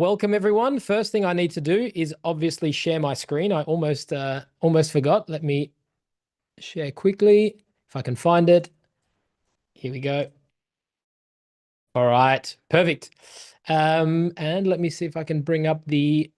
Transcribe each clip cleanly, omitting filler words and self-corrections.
Welcome everyone. First thing I need to do is obviously share my screen. I almost forgot. Let me share quickly if I can find it. Here we go. All right, perfect. And let me see if I can bring up the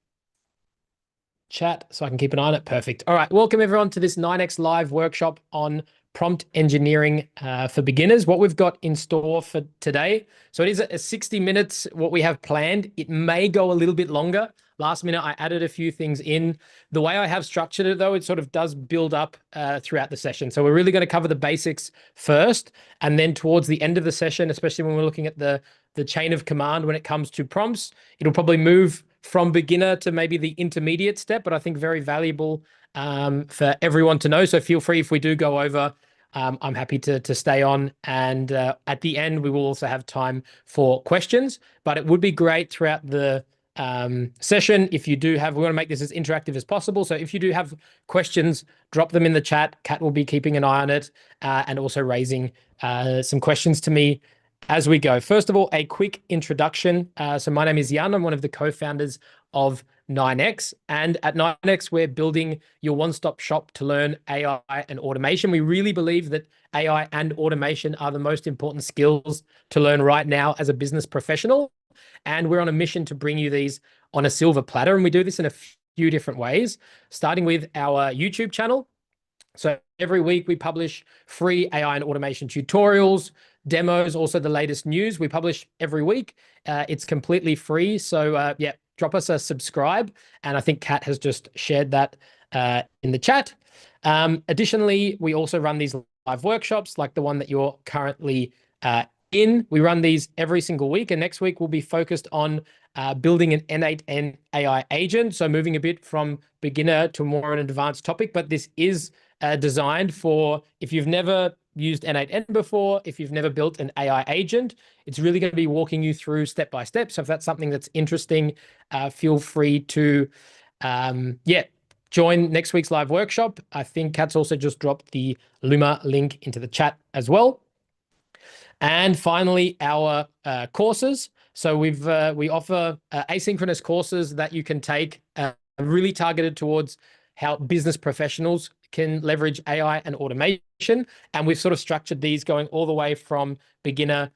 chat so I can keep an eye on it. Perfect. All right, welcome everyone to this 9X live workshop on prompt engineering for beginners. What we've got in store for today. So it is a 60 minutes, what we have planned. It may go a little bit longer. Last minute, I added a few things in. The way I have structured it, though, it sort of does build up throughout the session. So we're really going to cover the basics first, and then towards the end of the session, especially when we're looking at the chain of command when it comes to prompts, it'll probably move from beginner to maybe the intermediate step, but I think very valuable for everyone to know. So feel free if we do go over. I'm happy to stay on. And at the end, we will also have time for questions. But it would be great throughout the session if you do have, we want to make this as interactive as possible. So if you do have questions, drop them in the chat. Kat will be keeping an eye on it and also raising some questions to me as we go. First of all, a quick introduction. So my name is Jan. I'm one of the co-founders of 9X. And at 9X, we're building your one-stop shop to learn AI and automation. We really believe that AI and automation are the most important skills to learn right now as a business professional. And we're on a mission to bring you these on a silver platter. And we do this in a few different ways, starting with our YouTube channel. So every week we publish free AI and automation tutorials, demos, also the latest news. We publish every week. It's completely free. So yeah, drop us a subscribe. And I think Kat has just shared that in the chat. Additionally, we also run these live workshops like the one that you're currently in. We run these every single week. And next week we'll be focused on building an N8N AI agent. So moving a bit from beginner to more an advanced topic, but this is designed for if you've never used N8N before, if you've never built an AI agent, it's really going to be walking you through step by step. So if that's something that's interesting, feel free to, join next week's live workshop. I think Kat's also just dropped the Lu.ma link into the chat as well. And finally, our courses. So we offer asynchronous courses that you can take, really targeted towards how business professionals can leverage AI and automation. And we've sort of structured these going all the way from beginner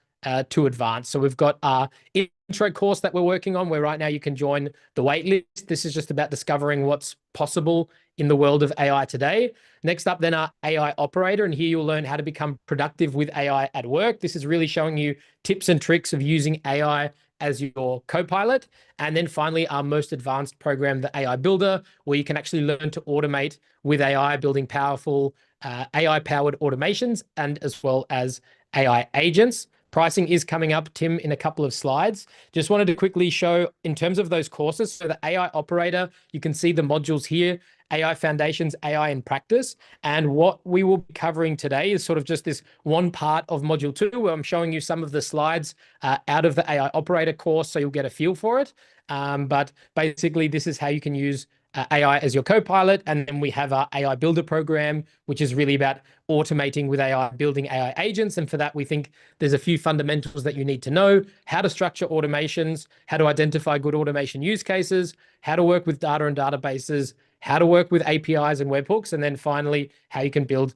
to advanced. So we've got our intro course that we're working on, where right now you can join the waitlist. This is just about discovering what's possible in the world of AI today. Next up, then our AI operator. And here you'll learn how to become productive with AI at work. This is really showing you tips and tricks of using AI as your co-pilot. And then finally, our most advanced program, the AI Builder, where you can actually learn to automate with AI, building powerful AI-powered automations and as well as AI agents. Pricing is coming up, Tim, in a couple of slides. Just wanted to quickly show in terms of those courses. So the AI operator, you can see the modules here, AI Foundations, AI in Practice. And what we will be covering today is sort of just this one part of module 2, where I'm showing you some of the slides out of the AI operator course, so you'll get a feel for it. But basically, this is how you can use AI as your co-pilot. And then we have our AI Builder program, which is really about automating with AI, building AI agents. And for that, we think there's a few fundamentals that you need to know: how to structure automations, how to identify good automation use cases, how to work with data and databases, how to work with APIs and webhooks, and then finally, how you can build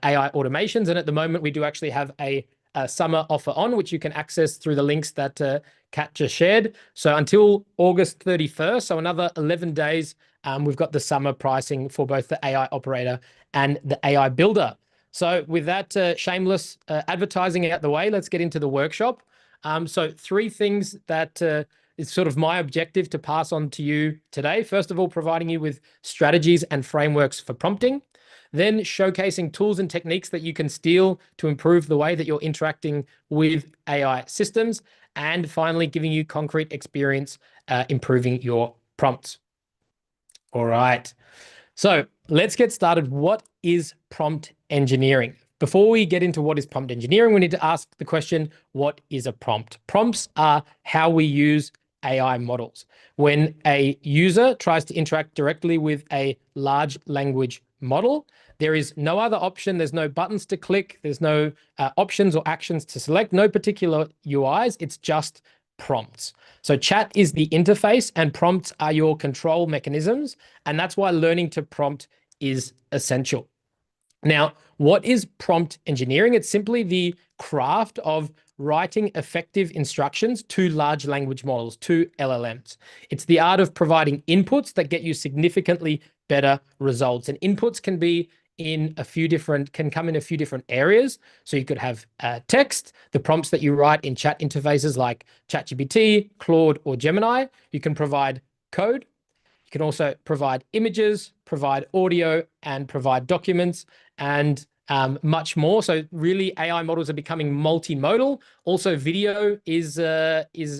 AI automations. And at the moment, we do actually have a summer offer on, which you can access through the links that Kat just shared. So until August 31st, so another 11 days, we've got the summer pricing for both the AI operator and the AI builder. So with that shameless advertising out the way, let's get into the workshop. So 3 things that is sort of my objective to pass on to you today. First of all, providing you with strategies and frameworks for prompting. Then showcasing tools and techniques that you can steal to improve the way that you're interacting with AI systems. And finally, giving you concrete experience improving your prompts. All right. So let's get started. What is prompt engineering? Before we get into what is prompt engineering, we need to ask the question, what is a prompt? Prompts are how we use AI models. When a user tries to interact directly with a large language model, there is no other option. There's no buttons to click. There's no options or actions to select, no particular UIs. It's just prompts. So chat is the interface and prompts are your control mechanisms. And that's why learning to prompt is essential. Now, what is prompt engineering? It's simply the craft of writing effective instructions to large language models, to LLMs. It's the art of providing inputs that get you significantly better results. And inputs can be can come in a few different areas. So you could have text, the prompts that you write in chat interfaces like ChatGPT, Claude, or Gemini. You can provide code. You can also provide images, provide audio, and provide documents, and much more. So really, AI models are becoming multimodal. Also, video is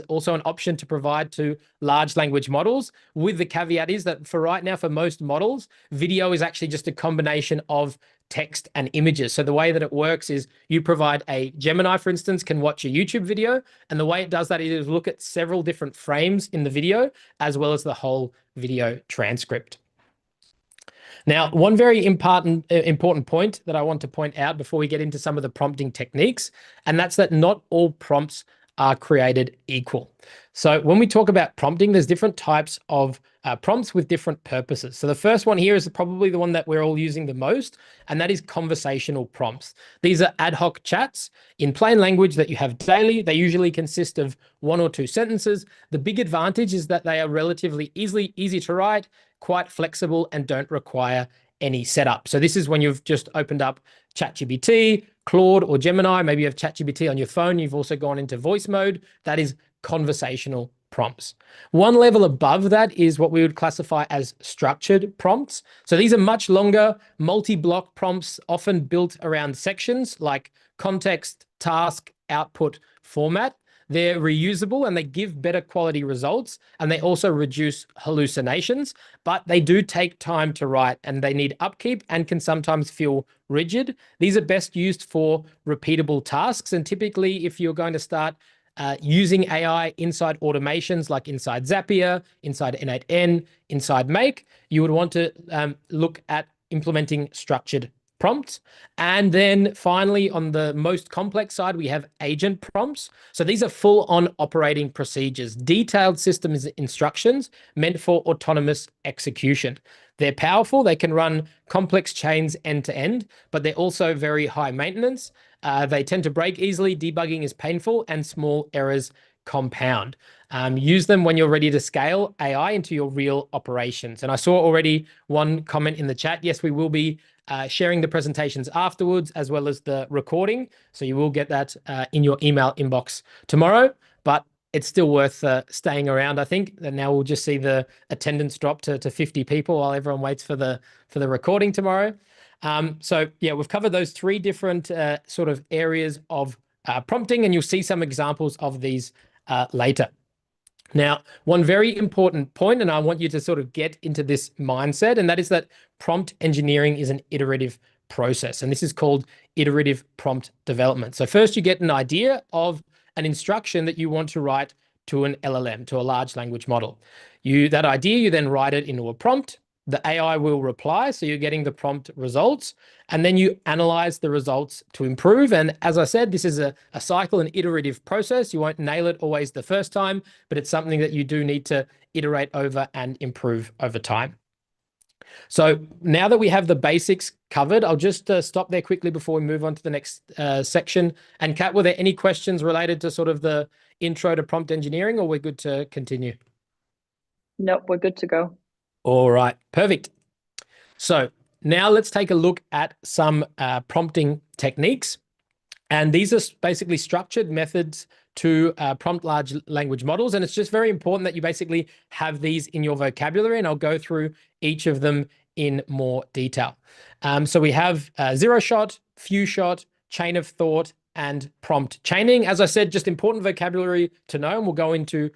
also an option to provide to large language models, with the caveat is that for right now, for most models, video is actually just a combination of text and images. So the way that it works is you provide a Gemini, for instance, can watch a YouTube video. And the way it does that is look at several different frames in the video, as well as the whole video transcript. Now, one very important point that I want to point out before we get into some of the prompting techniques, and that's that not all prompts are created equal. So when we talk about prompting, there's different types of prompts with different purposes. So the first one here is probably the one that we're all using the most, and that is conversational prompts. These are ad hoc chats in plain language that you have daily. They usually consist of 1 or 2 sentences. The big advantage is that they are relatively easy to write, quite flexible, and don't require any setup. So this is when you've just opened up ChatGPT, Claude, or Gemini. Maybe you have ChatGPT on your phone. You've also gone into voice mode. That is conversational prompts. One level above that is what we would classify as structured prompts. So these are much longer, multi-block prompts, often built around sections like context, task, output, format. They're reusable and they give better quality results, and they also reduce hallucinations, but they do take time to write and they need upkeep and can sometimes feel rigid. These are best used for repeatable tasks. And typically, if you're going to start using AI inside automations like inside Zapier, inside N8N, inside Make, you would want to look at implementing structured prompts. And then finally, on the most complex side, we have agent prompts. So these are full-on operating procedures, detailed systems instructions meant for autonomous execution. They're powerful. They can run complex chains end to end, but they're also very high maintenance. They tend to break easily. Debugging is painful, and small errors compound. Use them when you're ready to scale AI into your real operations. And I saw already one comment in the chat. Yes, we will be sharing the presentations afterwards, as well as the recording. So you will get that in your email inbox tomorrow, but it's still worth staying around, I think. And now we'll just see the attendance drop to 50 people while everyone waits for the recording tomorrow. So yeah, we've covered those 3 different sort of areas of prompting, and you'll see some examples of these later. Now, one very important point, and I want you to sort of get into this mindset, and that is that prompt engineering is an iterative process, and this is called iterative prompt development. So first you get an idea of an instruction that you want to write to an LLM, to a large language model. That idea, you then write it into a prompt. The AI will reply, so you're getting the prompt results, and then you analyze the results to improve. And as I said, this is a cycle, an iterative process. You won't nail it always the first time, but it's something that you do need to iterate over and improve over time. So now that we have the basics covered, I'll just stop there quickly before we move on to the next section. And Kat, were there any questions related to sort of the intro to prompt engineering, or we're good to continue? Nope, we're good to go. All right, perfect. So now let's take a look at some prompting techniques. And these are basically structured methods to prompt large language models. And it's just very important that you basically have these in your vocabulary, and I'll go through each of them in more detail. So we have zero shot, few shot, chain of thought, and prompt chaining. As I said, just important vocabulary to know, and we'll go into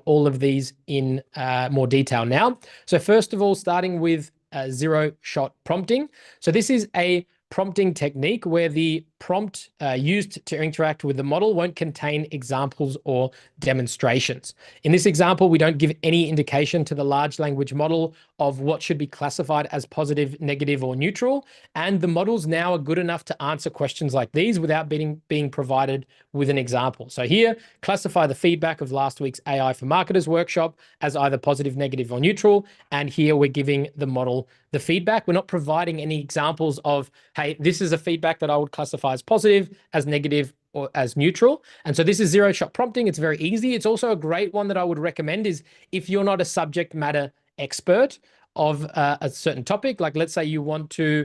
all of these in more detail now. So first of all, starting with zero shot prompting. So this is a prompting technique where the prompt used to interact with the model won't contain examples or demonstrations. In this example, we don't give any indication to the large language model of what should be classified as positive, negative, or neutral. And the models now are good enough to answer questions like these without being provided with an example. So here, classify the feedback of last week's AI for Marketers workshop as either positive, negative, or neutral. And here we're giving the model the feedback. We're not providing any examples of, hey, this is a feedback that I would classify as positive, as negative, or as neutral. And so this is zero-shot prompting. It's very easy. It's also a great one that I would recommend is if you're not a subject matter expert of a certain topic, like let's say you want to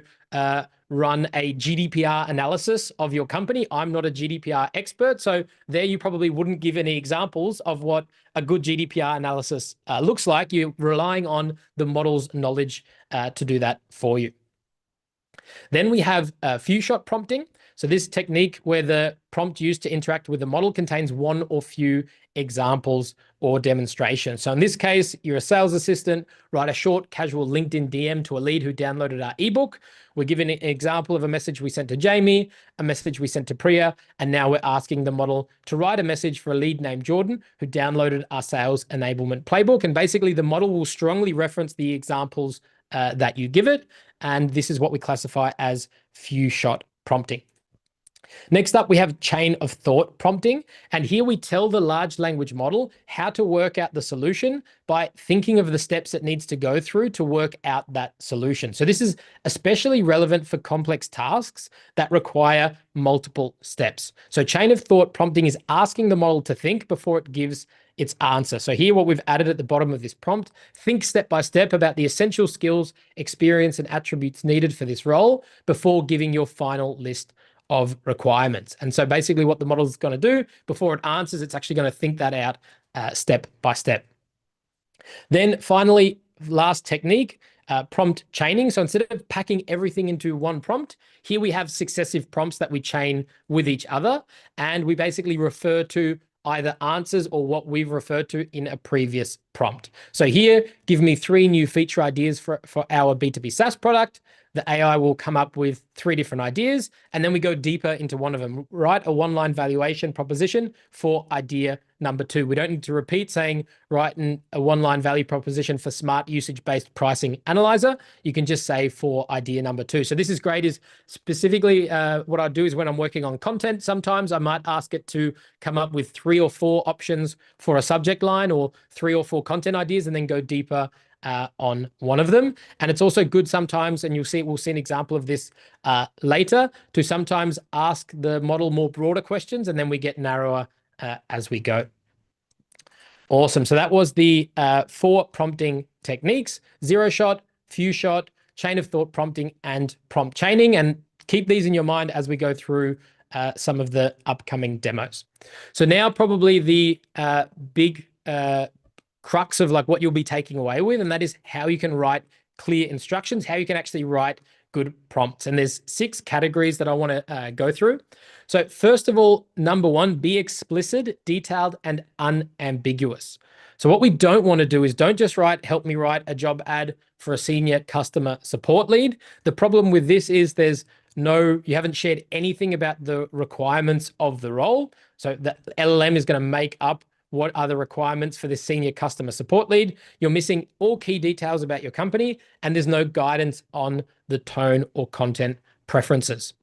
run a GDPR analysis of your company. I'm not a GDPR expert, so there you probably wouldn't give any examples of what a good GDPR analysis looks like. You're relying on the model's knowledge to do that for you. Then we have few-shot prompting. So this technique where the prompt used to interact with the model contains one or few examples or demonstrations. So in this case, you're a sales assistant, write a short, casual LinkedIn DM to a lead who downloaded our ebook. We're giving an example of a message we sent to Jamie, a message we sent to Priya, and now we're asking the model to write a message for a lead named Jordan who downloaded our sales enablement playbook. And basically the model will strongly reference the examples that you give it. And this is what we classify as few-shot prompting. Next up, we have chain of thought prompting. And here we tell the large language model how to work out the solution by thinking of the steps it needs to go through to work out that solution. So this is especially relevant for complex tasks that require multiple steps. So chain of thought prompting is asking the model to think before it gives its answer. So here, what we've added at the bottom of this prompt, think step by step about the essential skills, experience, and attributes needed for this role before giving your final list of requirements. And so basically what the model is going to do before it answers, it's actually going to think that out step by step. Then finally, last technique, prompt chaining. So instead of packing everything into one prompt, here we have successive prompts that we chain with each other. And we basically refer to either answers or what we've referred to in a previous prompt. So here, give me 3 new feature ideas for our B2B SaaS product. The AI will come up with 3 different ideas, and then we go deeper into one of them. Write a one-line valuation proposition for idea number 2. We don't need to repeat saying write a one-line value proposition for smart usage-based pricing analyzer. You can just say for idea number 2. So this is great is specifically what I do is when I'm working on content, sometimes I might ask it to come up with 3 or 4 options for a subject line or 3 or 4 content ideas and then go deeper on one of them. And it's also good sometimes, and we'll see an example of this later, to sometimes ask the model more broader questions and then we get narrower as we go. Awesome. So that was the 4 prompting techniques: zero-shot, few-shot, chain of thought prompting, and prompt chaining. And keep these in your mind as we go through some of the upcoming demos. So now probably the big crux of like what you'll be taking away with, and that is how you can write clear instructions, how you can actually write good prompts. And there's 6 categories that I want to go through. So first of all, number 1, be explicit, detailed, and unambiguous. So what we don't want to do is don't just write, help me write a job ad for a senior customer support lead. The problem with this is you haven't shared anything about the requirements of the role. So the LLM is going to make up what are the requirements for this senior customer support lead. You're missing all key details about your company, and there's no guidance on the tone or content preferences.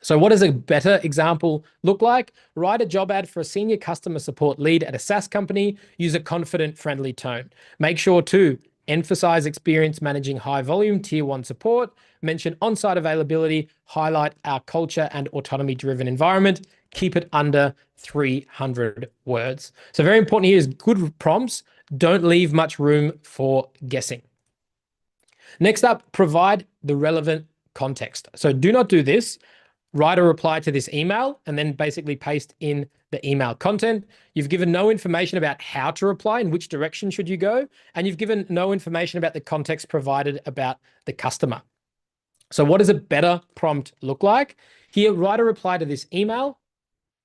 So what does a better example look like? Write a job ad for a senior customer support lead at a SaaS company. Use a confident, friendly tone. Make sure to emphasize experience managing high volume tier 1 support, mention on-site availability, highlight our culture and autonomy-driven environment, keep it under 300 words. So very important here is good prompts. Don't leave much room for guessing. Next up, provide the relevant context. So do not do this. Write a reply to this email and then basically paste in the email content. You've given no information about how to reply, in which direction should you go, and you've given no information about the context provided about the customer. So what does a better prompt look like? Here, write a reply to this email,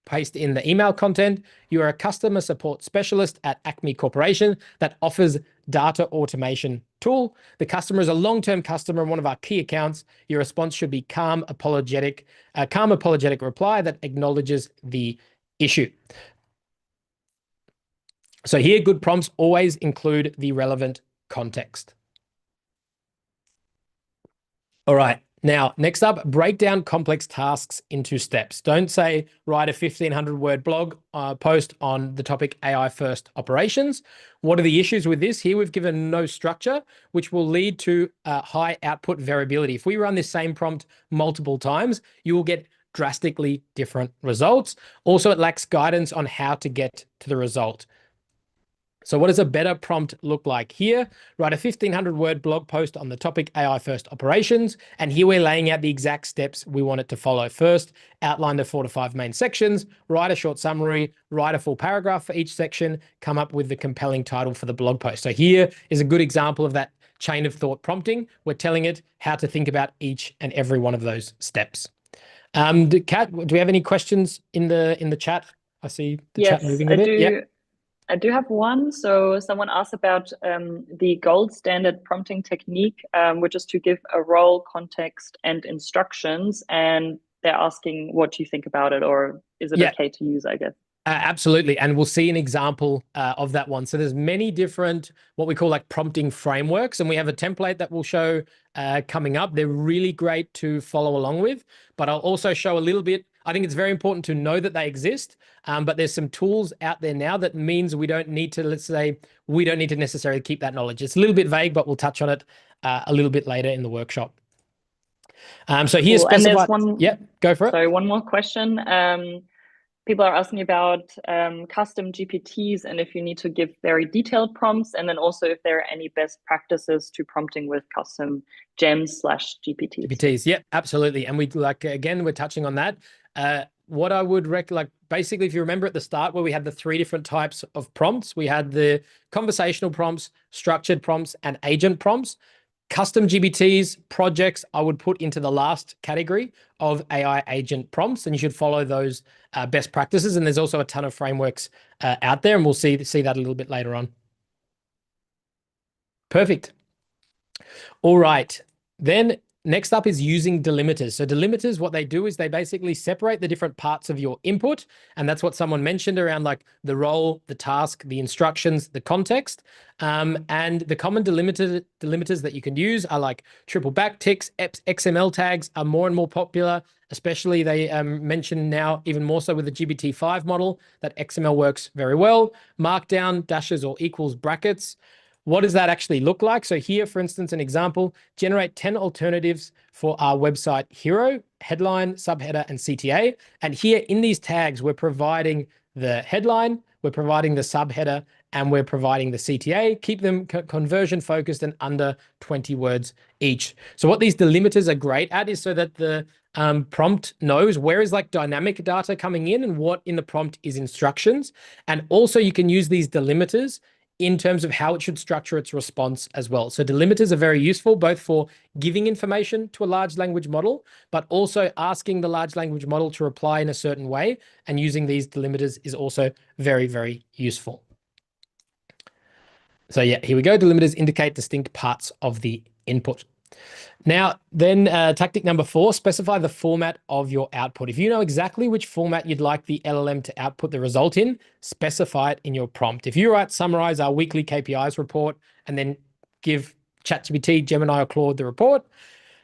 paste in the email content. You are a customer support specialist at Acme Corporation that offers data automation tool. The customer is a long-term customer and one of our key accounts. Your response should be calm, apologetic reply that acknowledges the issue. So here, good prompts always include the relevant context. All right. Now, next up, break down complex tasks into steps. Don't say, write a 1,500-word blog post on the topic AI first operations. What are the issues with this? Here, we've given no structure, which will lead to high output variability. If we run this same prompt multiple times, you will get drastically different results. Also, it lacks guidance on how to get to the result. So what does a better prompt look like? Here, write a 1,500-word blog post on the topic AI first operations. And here we're laying out the exact steps we want it to follow. First, outline the 4 to 5 main sections, write a short summary, write a full paragraph for each section, come up with the compelling title for the blog post. So here is a good example of that chain of thought prompting. We're telling it how to think about each and every one of those steps. Kat, do we have any questions in the chat? I see the chat moving a bit. Yes, I do have one. So someone asked about the gold standard prompting technique, which is to give a role, context, and instructions. And they're asking what you think about it, or is it okay to use, I guess? Absolutely. And we'll see an example of that one. So there's many different, what we call like prompting frameworks. And we have a template that we'll show coming up. They're really great to follow along with, but I'll also show a little bit. I think it's very important to know that they exist, but there's some tools out there now that means we don't need to, let's say, we don't need to necessarily keep that knowledge. It's a little bit vague, but we'll touch on it a little bit later in the workshop. So here's specified. Go for it. Sorry, one more question. People are asking about custom GPTs and if you need to give very detailed prompts, and then also if there are any best practices to prompting with custom gems/GPTs. GPTs, yeah, absolutely. And we again, we're touching on that. What I would recommend, basically, if you remember at the start where we had the 3 different types of prompts, we had the conversational prompts, structured prompts, and agent prompts. Custom GPTs, projects, I would put into the last category of AI agent prompts, and you should follow those best practices. And there's also a ton of frameworks out there, and we'll see that a little bit later on. Perfect. All right. Then next up is using delimiters. So delimiters, what they do is they basically separate the different parts of your input. And that's what someone mentioned around like the role, the task, the instructions, the context. And the common delimiters that you can use are like triple backticks, XML tags are more and more popular, especially they mention now even more so with the GPT-5 model that XML works very well. Markdown, dashes or equals brackets. What does that actually look like? So here, for instance, an example, generate 10 alternatives for our website hero, headline, subheader, and CTA. And here in these tags, we're providing the headline, we're providing the subheader, and we're providing the CTA. Keep them conversion focused and under 20 words each. So what these delimiters are great at is so that the prompt knows where is like dynamic data coming in and what in the prompt is instructions. And also you can use these delimiters in terms of how it should structure its response as well. So delimiters are very useful both for giving information to a large language model, but also asking the large language model to reply in a certain way, and using these delimiters is also very, very useful. So yeah, here we go. Delimiters indicate distinct parts of the input. Now, then tactic number 4, specify the format of your output. If you know exactly which format you'd like the LLM to output the result in, specify it in your prompt. If you write summarize our weekly KPIs report and then give ChatGPT, Gemini, or Claude the report,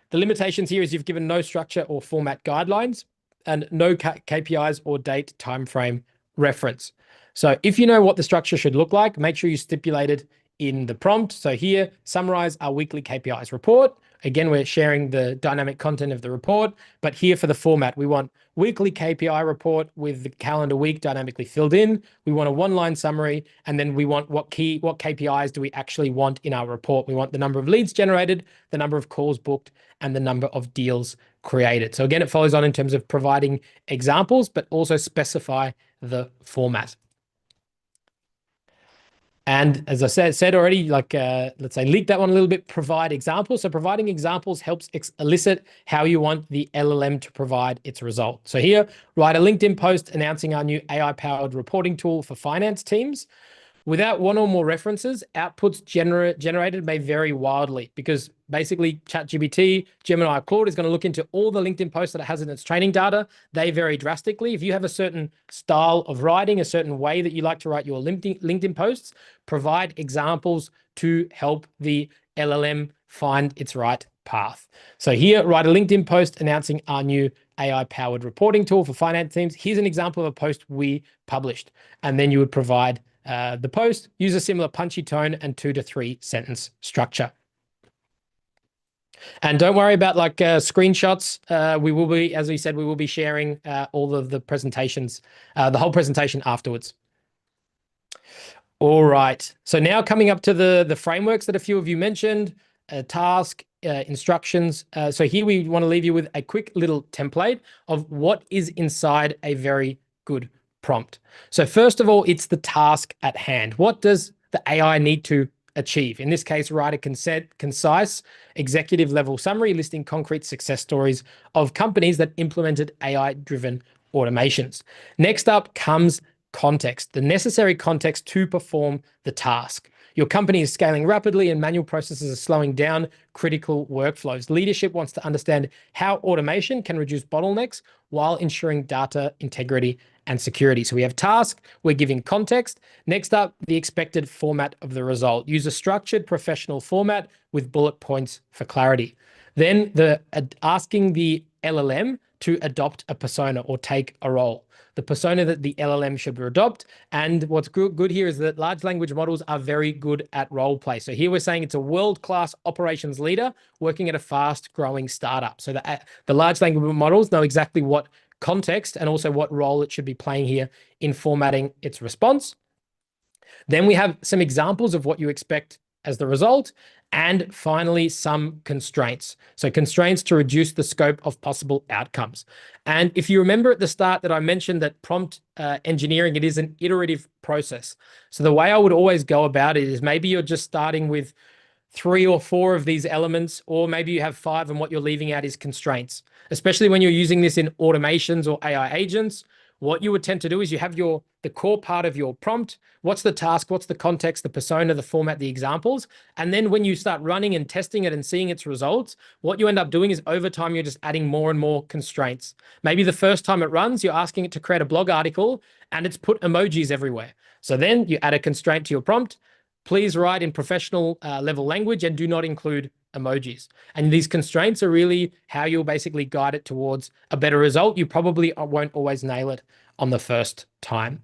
the limitations here is you've given no structure or format guidelines and no KPIs or date timeframe reference. So if you know what the structure should look like, make sure you stipulate it in the prompt. So here, summarize our weekly KPIs report. Again, we're sharing the dynamic content of the report, but here for the format, we want weekly KPI report with the calendar week dynamically filled in. We want a 1-line summary, and then we want what KPIs do we actually want in our report. We want the number of leads generated, the number of calls booked, and the number of deals created. So again, it follows on in terms of providing examples, but also specify the format. And as I said already, like let's say leak that one a little bit, provide examples. So providing examples helps elicit how you want the LLM to provide its result. So here, write a LinkedIn post announcing our new AI-powered reporting tool for finance teams. Without one or more references, outputs generated may vary wildly because basically ChatGPT, Gemini, or Claude is going to look into all the LinkedIn posts that it has in its training data. They vary drastically. If you have a certain style of writing, a certain way that you like to write your LinkedIn posts, provide examples to help the LLM find its right path. So here, write a LinkedIn post announcing our new AI-powered reporting tool for finance teams. Here's an example of a post we published. And then you would provide the post, use a similar punchy tone and 2 to 3 sentence structure. And don't worry about like screenshots. We will be, as we said, we will be sharing all of the presentations, the whole presentation afterwards. All right. So now coming up to the frameworks that a few of you mentioned, task, instructions. So here we want to leave you with a quick little template of what is inside a very good prompt. So first of all, it's the task at hand. What does the AI need to achieve? In this case, write a concise executive level summary listing concrete success stories of companies that implemented AI-driven automations. Next up comes context, the necessary context to perform the task. Your company is scaling rapidly and manual processes are slowing down critical workflows. Leadership wants to understand how automation can reduce bottlenecks while ensuring data integrity and security. So we have task, we're giving context. Next up, the expected format of the result. Use a structured professional format with bullet points for clarity. Then asking the LLM to adopt a persona or take a role. The persona that the LLM should adopt. And what's good here is that large language models are very good at role play. So here we're saying it's a world-class operations leader working at a fast-growing startup. So the large language models know exactly what context and also what role it should be playing here in formatting its response. Then we have some examples of what you expect as the result. And finally, some constraints. So constraints to reduce the scope of possible outcomes. And if you remember at the start that I mentioned that prompt engineering, it is an iterative process. So the way I would always go about it is maybe you're just starting with 3 or 4 of these elements, or maybe you have 5 and what you're leaving out is constraints. Especially when you're using this in automations or AI agents, what you would tend to do is you have the core part of your prompt. What's the task? What's the context, the persona, the format, the examples? And then when you start running and testing it and seeing its results, what you end up doing is over time, you're just adding more and more constraints. Maybe the first time it runs, you're asking it to create a blog article and it's put emojis everywhere. So then you add a constraint to your prompt. Please write in professional level language and do not include emojis. And these constraints are really how you'll basically guide it towards a better result. You probably won't always nail it on the first time.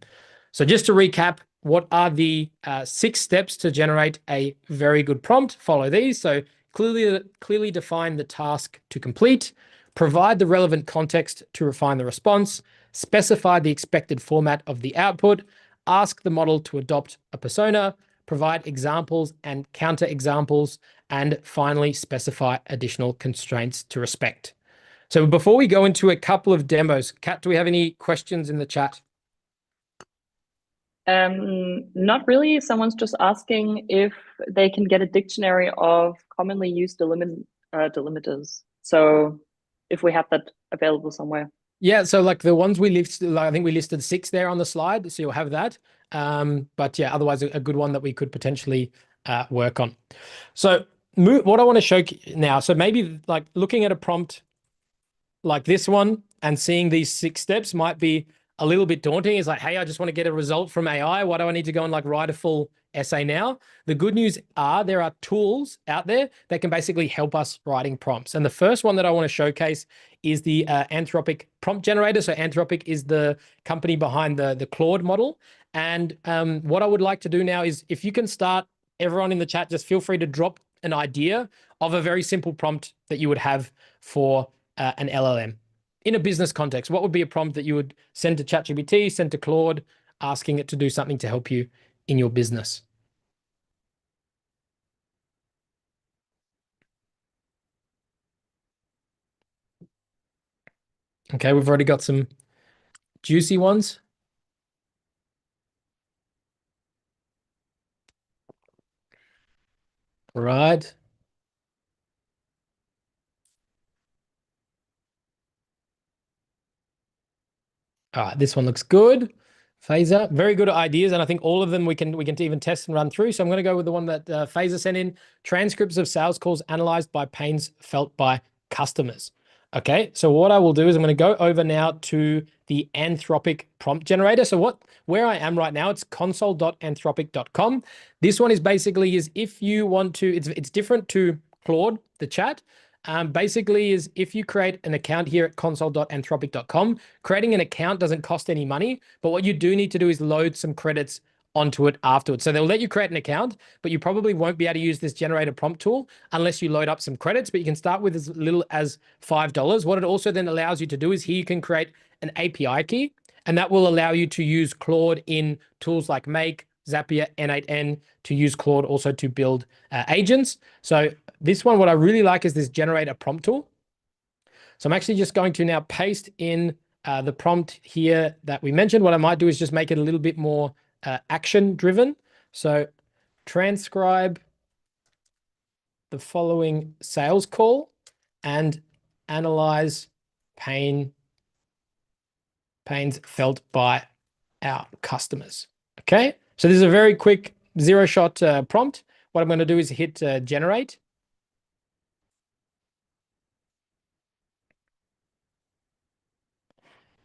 So just to recap, what are the 6 steps to generate a very good prompt? Follow these. So clearly define the task to complete, provide the relevant context to refine the response, specify the expected format of the output, ask the model to adopt a persona, provide examples and counter examples, and finally specify additional constraints to respect. So before we go into a couple of demos, Kat, do we have any questions in the chat? Not really. Someone's just asking if they can get a dictionary of commonly used delimiters. So if we have that available somewhere. Yeah, so like the ones we listed, like I think we listed 6 there on the slide, so you'll have that. But yeah, otherwise a good one that we could potentially work on. So what I want to show now, so maybe like looking at a prompt like this one and seeing these 6 steps might be a little bit daunting. It's like, hey, I just want to get a result from AI. Why do I need to go and like write a full essay now? The good news are there are tools out there that can basically help us writing prompts. And the first one that I want to showcase is the Anthropic prompt generator. So Anthropic is the company behind the Claude model. And what I would like to do now is if you can start, everyone in the chat, just feel free to drop an idea of a very simple prompt that you would have for an LLM. In a business context, what would be a prompt that you would send to ChatGPT, send to Claude, asking it to do something to help you in your business? Okay, we've already got some juicy ones. Right. All right, this one looks good. Phaser, very good ideas, and I think all of them we can even test and run through. So I'm going to go with the one that Phaser sent in: transcripts of sales calls analyzed by pains felt by customers. Okay, so what I will do is I'm going to go over now to the Anthropic prompt generator. So where I am right now, it's console.anthropic.com. This one is basically if you want to, it's different to Claude, the chat. Basically is if you create an account here at console.anthropic.com, creating an account doesn't cost any money, but what you do need to do is load some credits onto it afterwards. So they'll let you create an account, but you probably won't be able to use this generator prompt tool unless you load up some credits, but you can start with as little as $5. What it also then allows you to do is here you can create an API key, and that will allow you to use Claude in tools like Make, Zapier, N8N, to use Claude also to build agents. So this one, what I really like is this generator prompt tool. So I'm actually just going to now paste in the prompt here that we mentioned. What I might do is just make it a little bit more action driven. So transcribe the following sales call and analyze pains felt by our customers. Okay, so this is a very quick zero-shot prompt. What I'm going to do is hit generate.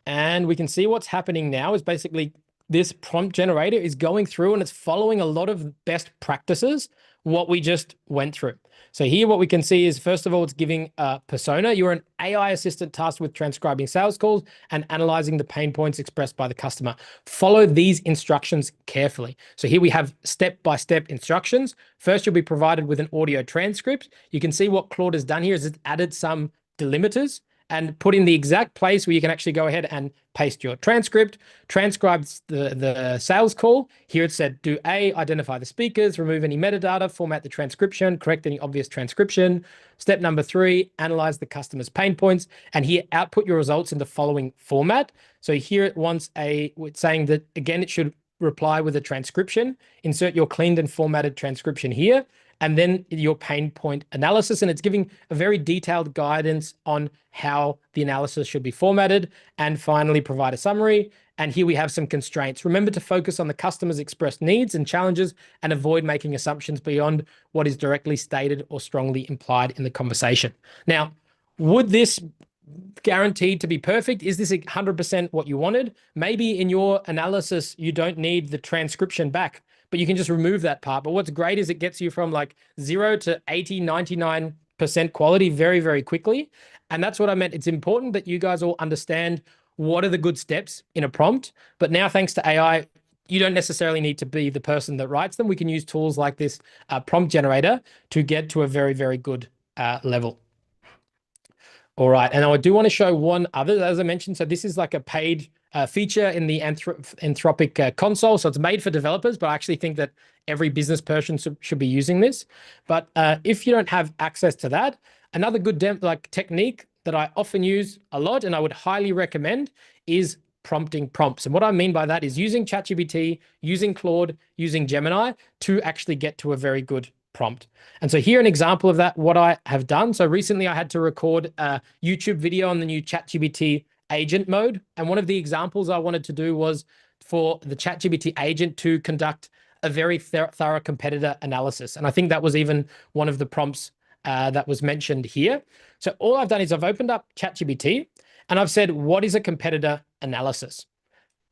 And we can see what's happening now is basically this prompt generator is going through and it's following a lot of best practices, what we just went through. So here what we can see is, first of all, it's giving a persona. You're an AI assistant tasked with transcribing sales calls and analyzing the pain points expressed by the customer. Follow these instructions carefully. So here we have step-by-step instructions. First, you'll be provided with an audio transcript. You can see what Claude has done here is it's added some delimiters and put in the exact place where you can actually go ahead and paste your transcript, transcribes the sales call. Here it said, do A, identify the speakers, remove any metadata, format the transcription, correct any obvious transcription. Step number 3, analyze the customer's pain points. And here, output your results in the following format. So here it wants it's saying that, again, it should reply with a transcription. Insert your cleaned and formatted transcription here, and then your pain point analysis. And it's giving a very detailed guidance on how the analysis should be formatted, and finally provide a summary. And here we have some constraints. Remember to focus on the customer's expressed needs and challenges and avoid making assumptions beyond what is directly stated or strongly implied in the conversation. Now, would this guaranteed to be perfect? Is this 100% what you wanted? Maybe in your analysis, you don't need the transcription back, but you can just remove that part. But what's great is it gets you from like 0 to 80, 99% quality very, very quickly. And that's what I meant. It's important that you guys all understand what are the good steps in a prompt. But now, thanks to AI, you don't necessarily need to be the person that writes them. We can use tools like this prompt generator to get to a very, very good level. All right, and I do want to show one other, as I mentioned. So this is like a paid feature in the Anthropic console. So it's made for developers, but I actually think that every business person should be using this. But if you don't have access to that, another good technique that I often use a lot and I would highly recommend is prompting prompts. And what I mean by that is using ChatGPT, using Claude, using Gemini to actually get to a very good prompt. And so here, an example of that, what I have done. So recently I had to record a YouTube video on the new ChatGPT agent mode. And one of the examples I wanted to do was for the ChatGPT agent to conduct a very thorough competitor analysis. And I think that was even one of the prompts that was mentioned here. So all I've done is I've opened up ChatGPT and I've said, what is a competitor analysis?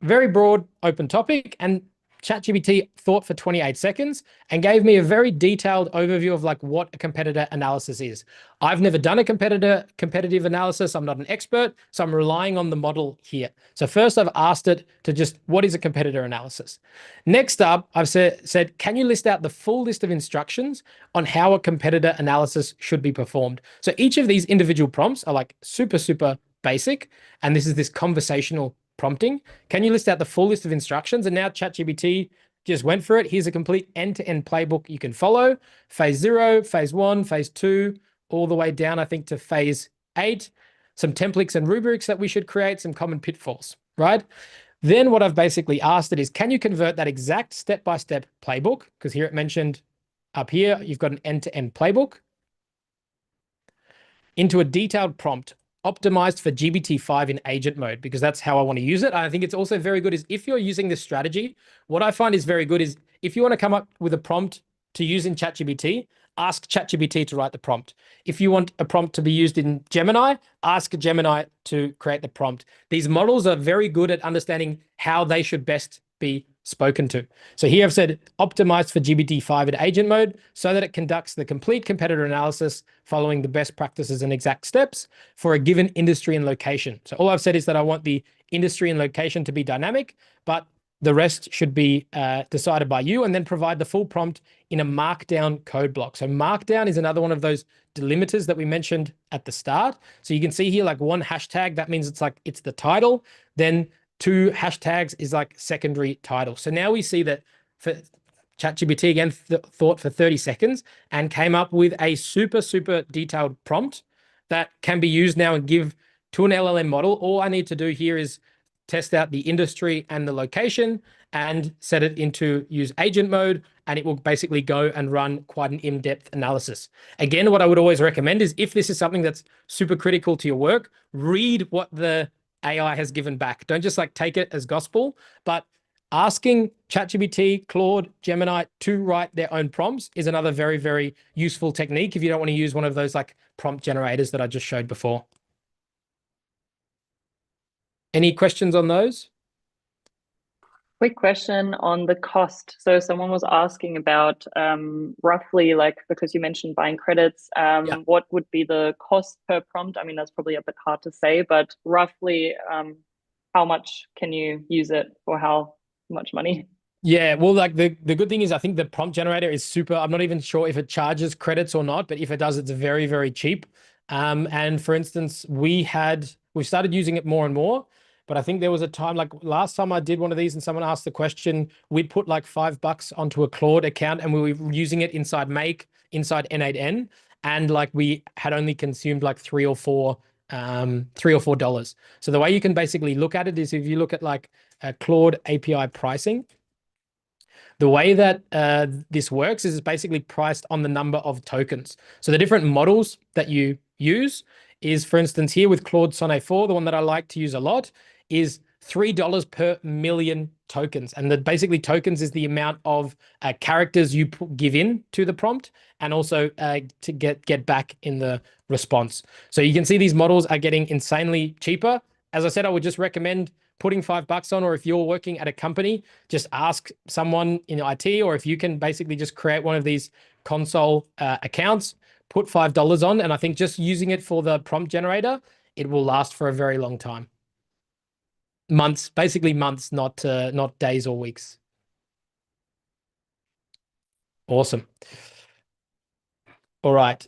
Very broad, open topic. And ChatGPT thought for 28 seconds and gave me a very detailed overview of like what a competitor analysis is. I've never done a competitive analysis. I'm not an expert, so I'm relying on the model here. So first I've asked it to just, what is a competitor analysis? Next up, I've said, can you list out the full list of instructions on how a competitor analysis should be performed? So each of these individual prompts are like super, super basic. And this is this conversational prompting. Can you list out the full list of instructions? And now ChatGPT just went for it. Here's a complete end-to-end playbook you can follow. Phase 0, phase 1, phase 2, all the way down, I think, to phase 8. Some templates and rubrics that we should create, some common pitfalls, right? Then what I've basically asked it is, can you convert that exact step-by-step playbook? Because here it mentioned up here, you've got an end-to-end playbook into a detailed prompt optimized for GPT-5 in agent mode, because that's how I want to use it. I think it's also very good is if you're using this strategy, what I find is very good is if you want to come up with a prompt to use in ChatGPT, ask ChatGPT to write the prompt. If you want a prompt to be used in Gemini, ask Gemini to create the prompt. These models are very good at understanding how they should best be spoken to. So here I've said optimized for GPT-5 in agent mode so that it conducts the complete competitor analysis following the best practices and exact steps for a given industry and location. So all I've said is that I want the industry and location to be dynamic, but the rest should be decided by you, and then provide the full prompt in a markdown code block. So markdown is another one of those delimiters that we mentioned at the start. So you can see here like one hashtag, that means it's the title. Then 2 hashtags is like secondary title. So now we see that for ChatGPT again thought for 30 seconds and came up with a super detailed prompt that can be used now and give to an LLM model. All I need to do here is test out the industry and the location and set it into use agent mode, and it will basically go and run quite an in-depth analysis. Again, what I would always recommend is if this is something that's super critical to your work, read what the AI has given back. Don't just like take it as gospel, but asking ChatGPT, Claude, Gemini to write their own prompts is another very useful technique if you don't want to use one of those like prompt generators that I just showed before. Any questions on those? Quick question on the cost. So someone was asking about roughly, like, because you mentioned buying credits, what would be the cost per prompt? I mean, that's probably a bit hard to say, but roughly how much can you use it for how much money? Yeah, well, like the good thing is I think the prompt generator is super. I'm not even sure if it charges credits or not, but if it does, it's very cheap. And for instance, we started using it more and more, but I think there was a time like last time I did one of these and someone asked the question, we'd put like $5 onto a Claude account and we were using it inside Make, inside N8N, and like we had only consumed like $3 or $4. So the way you can basically look at it is if you look at like Claude API pricing. The way that this works is it's basically priced on the number of tokens. So the different models that you use is, for instance, here with Claude Sonnet 4, the one that I like to use a lot is $3 per million tokens. And basically tokens is the amount of characters you give in to the prompt and also to get back in the response. So you can see these models are getting insanely cheaper. As I said, I would just recommend putting $5 on, or if you're working at a company, just ask someone in IT, or if you can basically just create one of these console accounts, put $5 on. And I think just using it for the prompt generator, it will last for a very long time. Months, basically months, not days or weeks. Awesome. All right.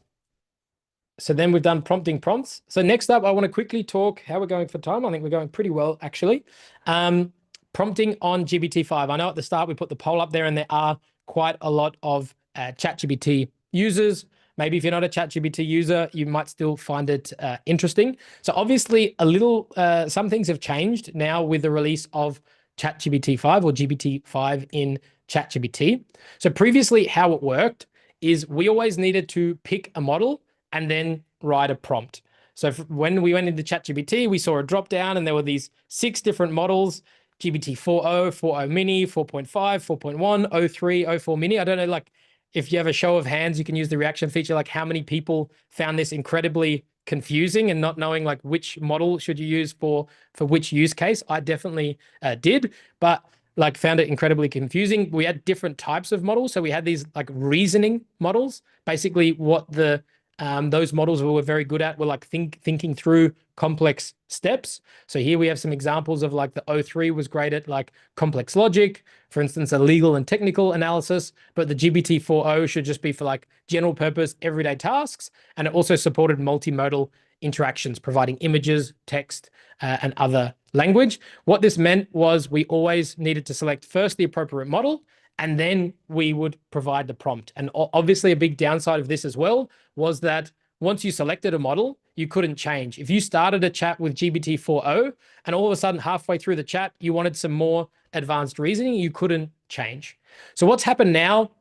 So then we've done prompting prompts. So next up, I want to quickly talk how we're going for time. I think we're going pretty well, actually. Prompting on GPT-5. I know at the start we put the poll up there and there are quite a lot of ChatGPT users. Maybe if you're not a ChatGPT user, you might still find it interesting. So obviously some things have changed now with the release of ChatGPT-5 or GPT-5 in ChatGPT. So previously how it worked is we always needed to pick a model and then write a prompt. So when we went into ChatGPT, we saw a drop down and there were these 6 different models, GPT 4.0, 4.0 mini, 4.5, 4.1, 03, 04 mini. I don't know, like if you have a show of hands, you can use the reaction feature, like how many people found this incredibly confusing and not knowing like which model should you use for which use case. I definitely did, but like found it incredibly confusing. We had different types of models. So we had these like reasoning models, basically what those models we were very good at were like thinking through complex steps. So here we have some examples of like the O3 was great at like complex logic, for instance, a legal and technical analysis, but the GPT 4.0 should just be for like general purpose everyday tasks. And it also supported multimodal interactions, providing images, text, and other language. What this meant was we always needed to select first the appropriate model, and then we would provide the prompt. And obviously a big downside of this as well was that once you selected a model, you couldn't change. If you started a chat with GPT 4.0 and all of a sudden halfway through the chat, you wanted some more advanced reasoning, you couldn't change. So what's happened now,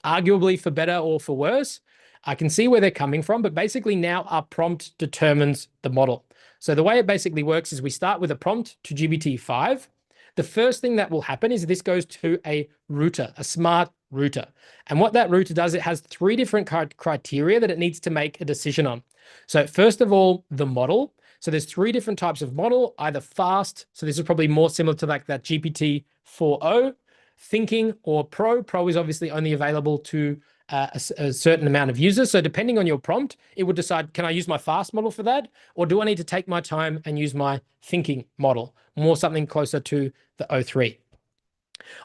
arguably for better or for worse, I can see where they're coming from, but basically now our prompt determines the model. So the way it basically works is we start with a prompt to GPT-5. The first thing that will happen is this goes to a router, a smart router. And what that router does, it has 3 different criteria that it needs to make a decision on. So first of all, the model. So there's 3 different types of model, either fast. So this is probably more similar to like that GPT 4.0, thinking, or pro. Pro is obviously only available to a certain amount of users. So depending on your prompt, it would decide, can I use my fast model for that? Or do I need to take my time and use my thinking model, more something closer to the O3?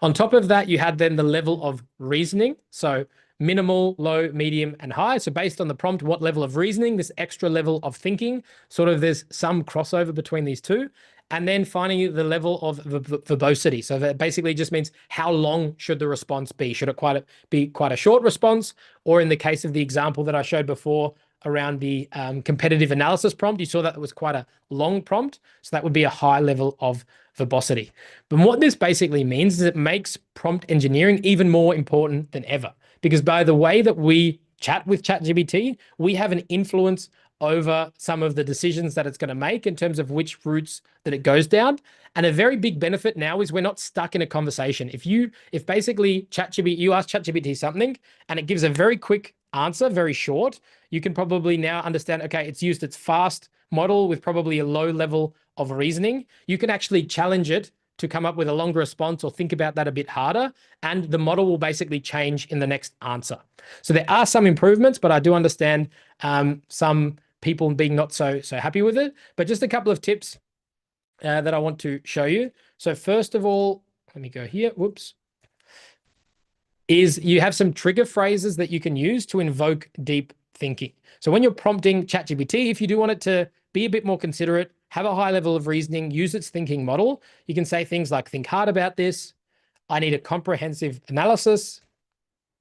On top of that, you had then the level of reasoning. So minimal, low, medium, and high. So based on the prompt, what level of reasoning, this extra level of thinking, sort of there's some crossover between these two. And then finally, the level of verbosity. So that basically just means how long should the response be? Should it be quite a short response? Or in the case of the example that I showed before around the competitive analysis prompt, you saw that it was quite a long prompt. So that would be a high level of verbosity. But what this basically means is it makes prompt engineering even more important than ever. Because by the way that we chat with ChatGPT, we have an influence over some of the decisions that it's going to make in terms of which routes that it goes down. And a very big benefit now is we're not stuck in a conversation. If basically ChatGPT, you ask ChatGPT something and it gives a very quick answer, very short, you can probably now understand, okay, it's used its fast model with probably a low level of reasoning. You can actually challenge it to come up with a longer response or think about that a bit harder, and the model will basically change in the next answer. So there are some improvements, but I do understand some people being not so happy with it. But just a couple of tips that I want to show you. So first of all, let me go here. Whoops. Is you have some trigger phrases that you can use to invoke deep thinking. So when you're prompting ChatGPT, if you do want it to be a bit more considerate, have a high level of reasoning, use its thinking model, you can say things like, think hard about this. I need a comprehensive analysis.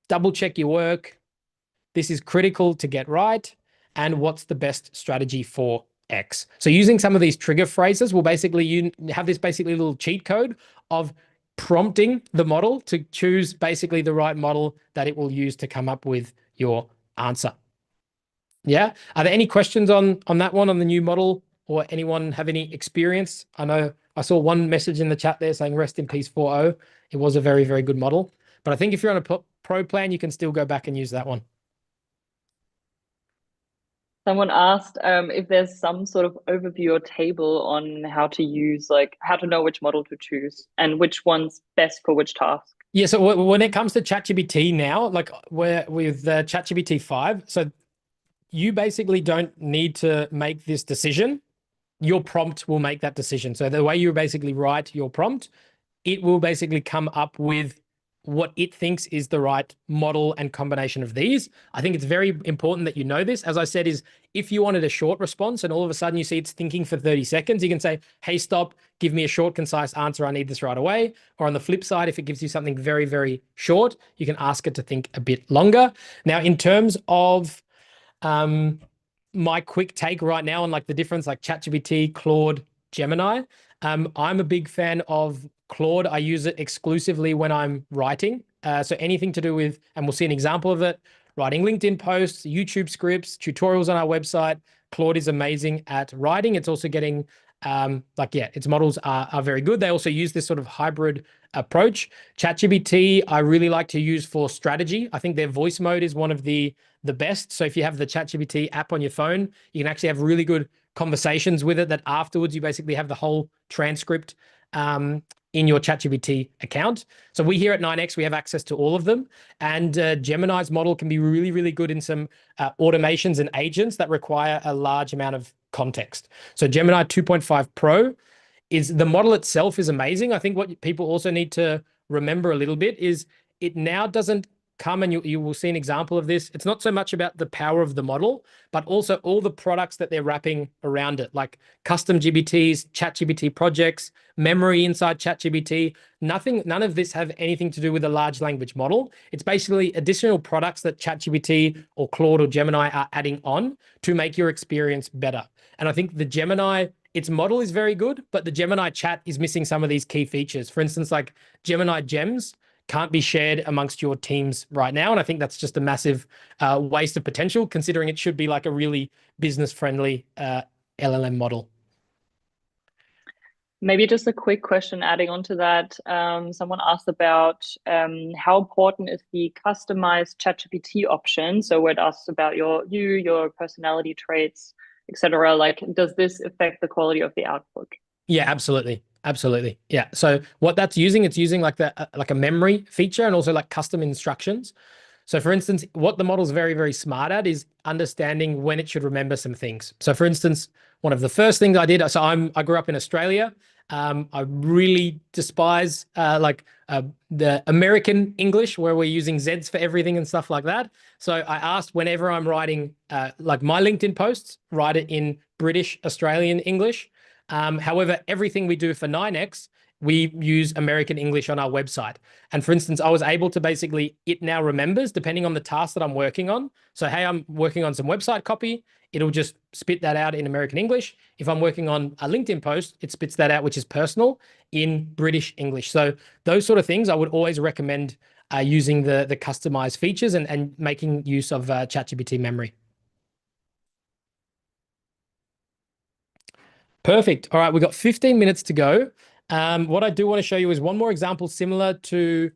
Double check your work. This is critical to get right. And what's the best strategy for X? So using some of these trigger phrases will basically, you have this basically little cheat code of prompting the model to choose basically the right model that it will use to come up with your answer. Yeah. Are there any questions on that one, on the new model, or anyone have any experience? I know I saw one message in the chat there saying rest in peace 4.0. It was a very, very good model. But I think if you're on a pro plan, you can still go back and use that one. Someone asked if there's some sort of overview or table on how to use, like how to know which model to choose and which one's best for which task. Yeah, so when it comes to ChatGPT now, like we're with ChatGPT 5, so you basically don't need to make this decision. Your prompt will make that decision. So the way you basically write your prompt, it will basically come up with what it thinks is the right model and combination of these. I think it's very important that you know this. As I said, is if you wanted a short response and all of a sudden you see it's thinking for 30 seconds, you can say, hey, stop, give me a short, concise answer. I need this right away. Or on the flip side, if it gives you something very, very short, you can ask it to think a bit longer. Now, in terms of my quick take right now on like the difference, like ChatGPT, Claude, Gemini, I'm a big fan of Claude. I use it exclusively when I'm writing. So anything to do with, and we'll see an example of it, writing LinkedIn posts, YouTube scripts, tutorials on our website. Claude is amazing at writing. It's also getting its models are very good. They also use this sort of hybrid approach. ChatGPT, I really like to use for strategy. I think their voice mode is one of the best. So if you have the ChatGPT app on your phone, you can actually have really good conversations with it that afterwards you basically have the whole transcript in your ChatGPT account. So we here at 9X, we have access to all of them. And Gemini's model can be really, really good in some automations and agents that require a large amount of context. So Gemini 2.5 Pro is, the model itself is amazing. I think what people also need to remember a little bit is it now doesn't come, and you will see an example of this. It's not so much about the power of the model, but also all the products that they're wrapping around it, like custom GPTs, ChatGPT projects, memory inside ChatGPT. None of this have anything to do with a large language model. It's basically additional products that ChatGPT or Claude or Gemini are adding on to make your experience better. And I think the Gemini, its model is very good, but the Gemini chat is missing some of these key features. For instance, like Gemini Gems can't be shared amongst your teams right now. And I think that's just a massive waste of potential, considering it should be like a really business-friendly LLM model. Maybe just a quick question adding on to that. Someone asked about how important is the customized ChatGPT option. So where it asks about your personality traits, etc. Like, does this affect the quality of the output? Yeah, absolutely. Absolutely. Yeah. So what that's using, it's using like like a memory feature and also like custom instructions. So for instance, what the model's very, very smart at is understanding when it should remember some things. So for instance, one of the first things I did, so I grew up in Australia. I really despise the American English where we're using Zs for everything and stuff like that. So I asked whenever I'm writing like my LinkedIn posts, write it in British Australian English. However, everything we do for 9x, we use American English on our website. And for instance, I was able to basically, it now remembers depending on the task that I'm working on. So, hey, I'm working on some website copy. It'll just spit that out in American English. If I'm working on a LinkedIn post, it spits that out, which is personal, in British English. So those sort of things, I would always recommend using the customized features and making use of ChatGPT memory. Perfect. All right, we've got 15 minutes to go. What I do want to show you is one more example similar to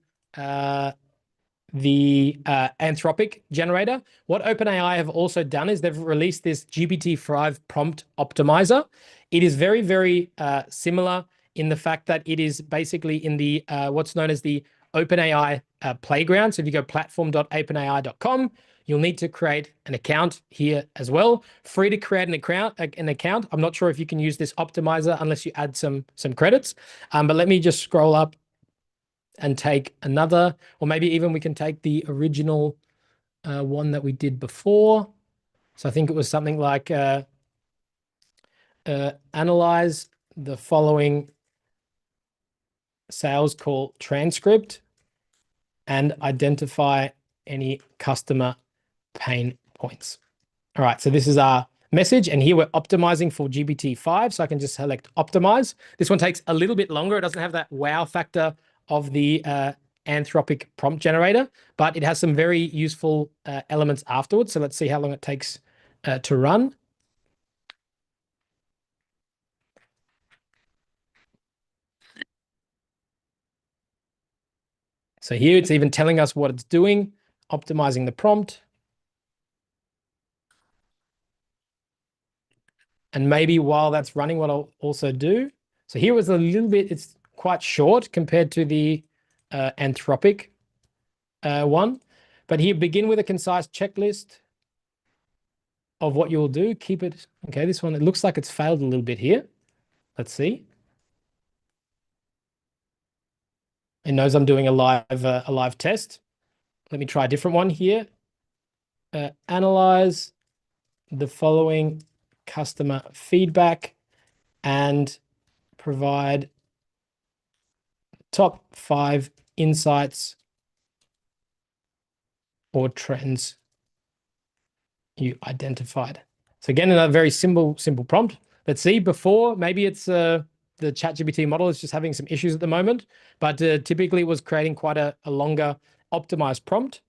the Anthropic generator. What OpenAI have also done is they've released this GPT-5 prompt optimizer. It is very, very similar in the fact that it is basically in the what's known as the OpenAI playground. So if you go platform.openai.com, you'll need to create an account here as well. Free to create an account. I'm not sure if you can use this optimizer unless you add some credits. But let me just scroll up and take another, or maybe even we can take the original one that we did before. So I think it was something like analyze the following sales call transcript and identify any customer pain points. All right, so this is our message, and here we're optimizing for GPT-5, so I can just select optimize. This one takes a little bit longer. It doesn't have that wow factor of the Anthropic prompt generator, but it has some very useful elements afterwards. So let's see how long it takes to run. So here it's even telling us what it's doing, optimizing the prompt. And maybe while that's running, what I'll also do. So here was a little bit, it's quite short compared to the Anthropic one. But here, begin with a concise checklist of what you'll do. Keep it. Okay, this one, it looks like it's failed a little bit here. Let's see. It knows I'm doing a live test. Let me try a different one here. Analyze the following customer feedback and provide top 5 insights or trends you identified. So again, another very simple prompt. Let's see. Before, maybe it's the ChatGPT model is just having some issues at the moment, but typically it was creating quite a longer optimized prompt.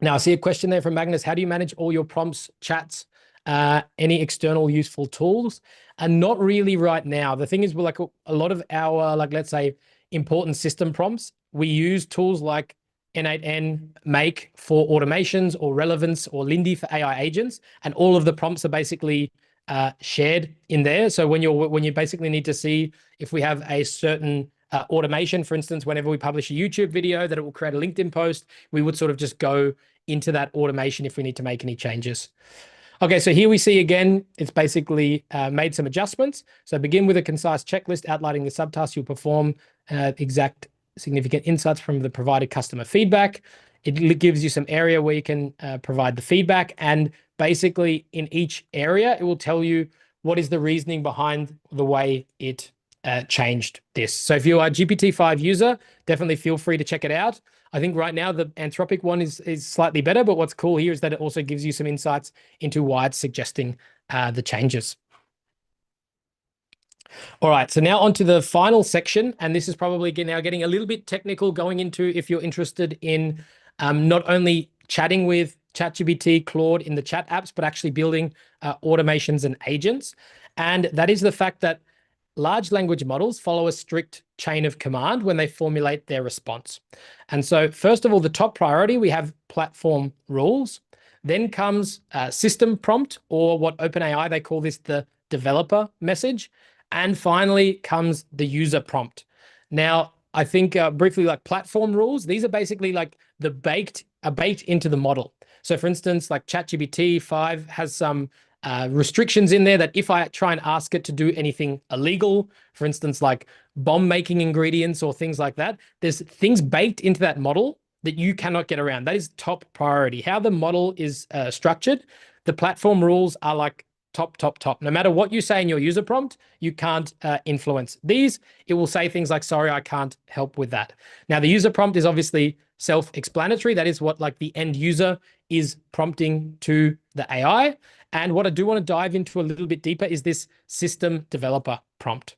Now I see a question there from Magnus. How do you manage all your prompts, chats, any external useful tools? And not really right now. The thing is, we're like a lot of our, like, let's say, important system prompts, we use tools like N8N, Make for automations, or Relevance, or Lindy for AI agents. And all of the prompts are basically shared in there. So when you basically need to see if we have a certain automation, for instance, whenever we publish a YouTube video that it will create a LinkedIn post, we would sort of just go into that automation if we need to make any changes. Okay, so here we see again, it's basically made some adjustments. So begin with a concise checklist outlining the subtasks you'll perform, exact significant insights from the provided customer feedback. It gives you some area where you can provide the feedback, and basically in each area, it will tell you what is the reasoning behind the way it changed this. So if you are a GPT-5 user, definitely feel free to check it out. I think right now the Anthropic one is slightly better, but what's cool here is that it also gives you some insights into why it's suggesting the changes. All right, so now on to the final section, and this is probably now getting a little bit technical, going into if you're interested in not only chatting with ChatGPT, Claude in the chat apps, but actually building automations and agents. And that is the fact that large language models follow a strict chain of command when they formulate their response. And so first of all, the top priority, we have platform rules. Then comes system prompt, or what OpenAI, they call this the developer message. And finally comes the user prompt. Now, I think briefly, like platform rules, these are basically like the baked into the model. So for instance, like ChatGPT 5 has some restrictions in there that if I try and ask it to do anything illegal, for instance, like bomb making ingredients or things like that, there's things baked into that model that you cannot get around. That is top priority. How the model is structured, the platform rules are like top. No matter what you say in your user prompt, you can't influence these. It will say things like, sorry, I can't help with that. Now, the user prompt is obviously self-explanatory. That is what like the end user is prompting to the AI. And what I do want to dive into a little bit deeper is this system developer prompt.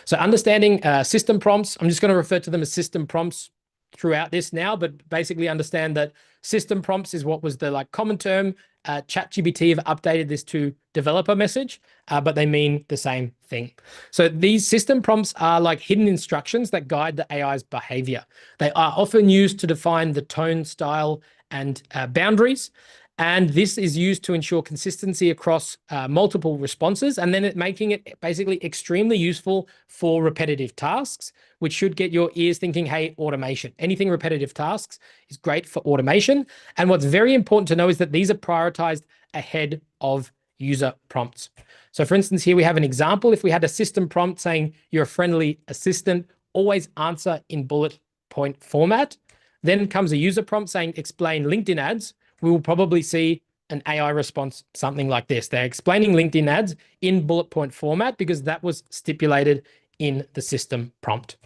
So understanding system prompts, I'm just going to refer to them as system prompts throughout this now, but basically understand that system prompts is what was the like common term. ChatGPT have updated this to developer message, but they mean the same thing. So these system prompts are like hidden instructions that guide the AI's behavior. They are often used to define the tone, style, and boundaries. And this is used to ensure consistency across multiple responses, and then making it basically extremely useful for repetitive tasks, which should get your ears thinking, hey, automation. Anything repetitive tasks is great for automation. And what's very important to know is that these are prioritized ahead of user prompts. So for instance, here we have an example. If we had a system prompt saying you're a friendly assistant, always answer in bullet point format. Then comes a user prompt saying explain LinkedIn ads. We will probably see an AI response, something like this. They're explaining LinkedIn ads in bullet point format because that was stipulated in the system prompt.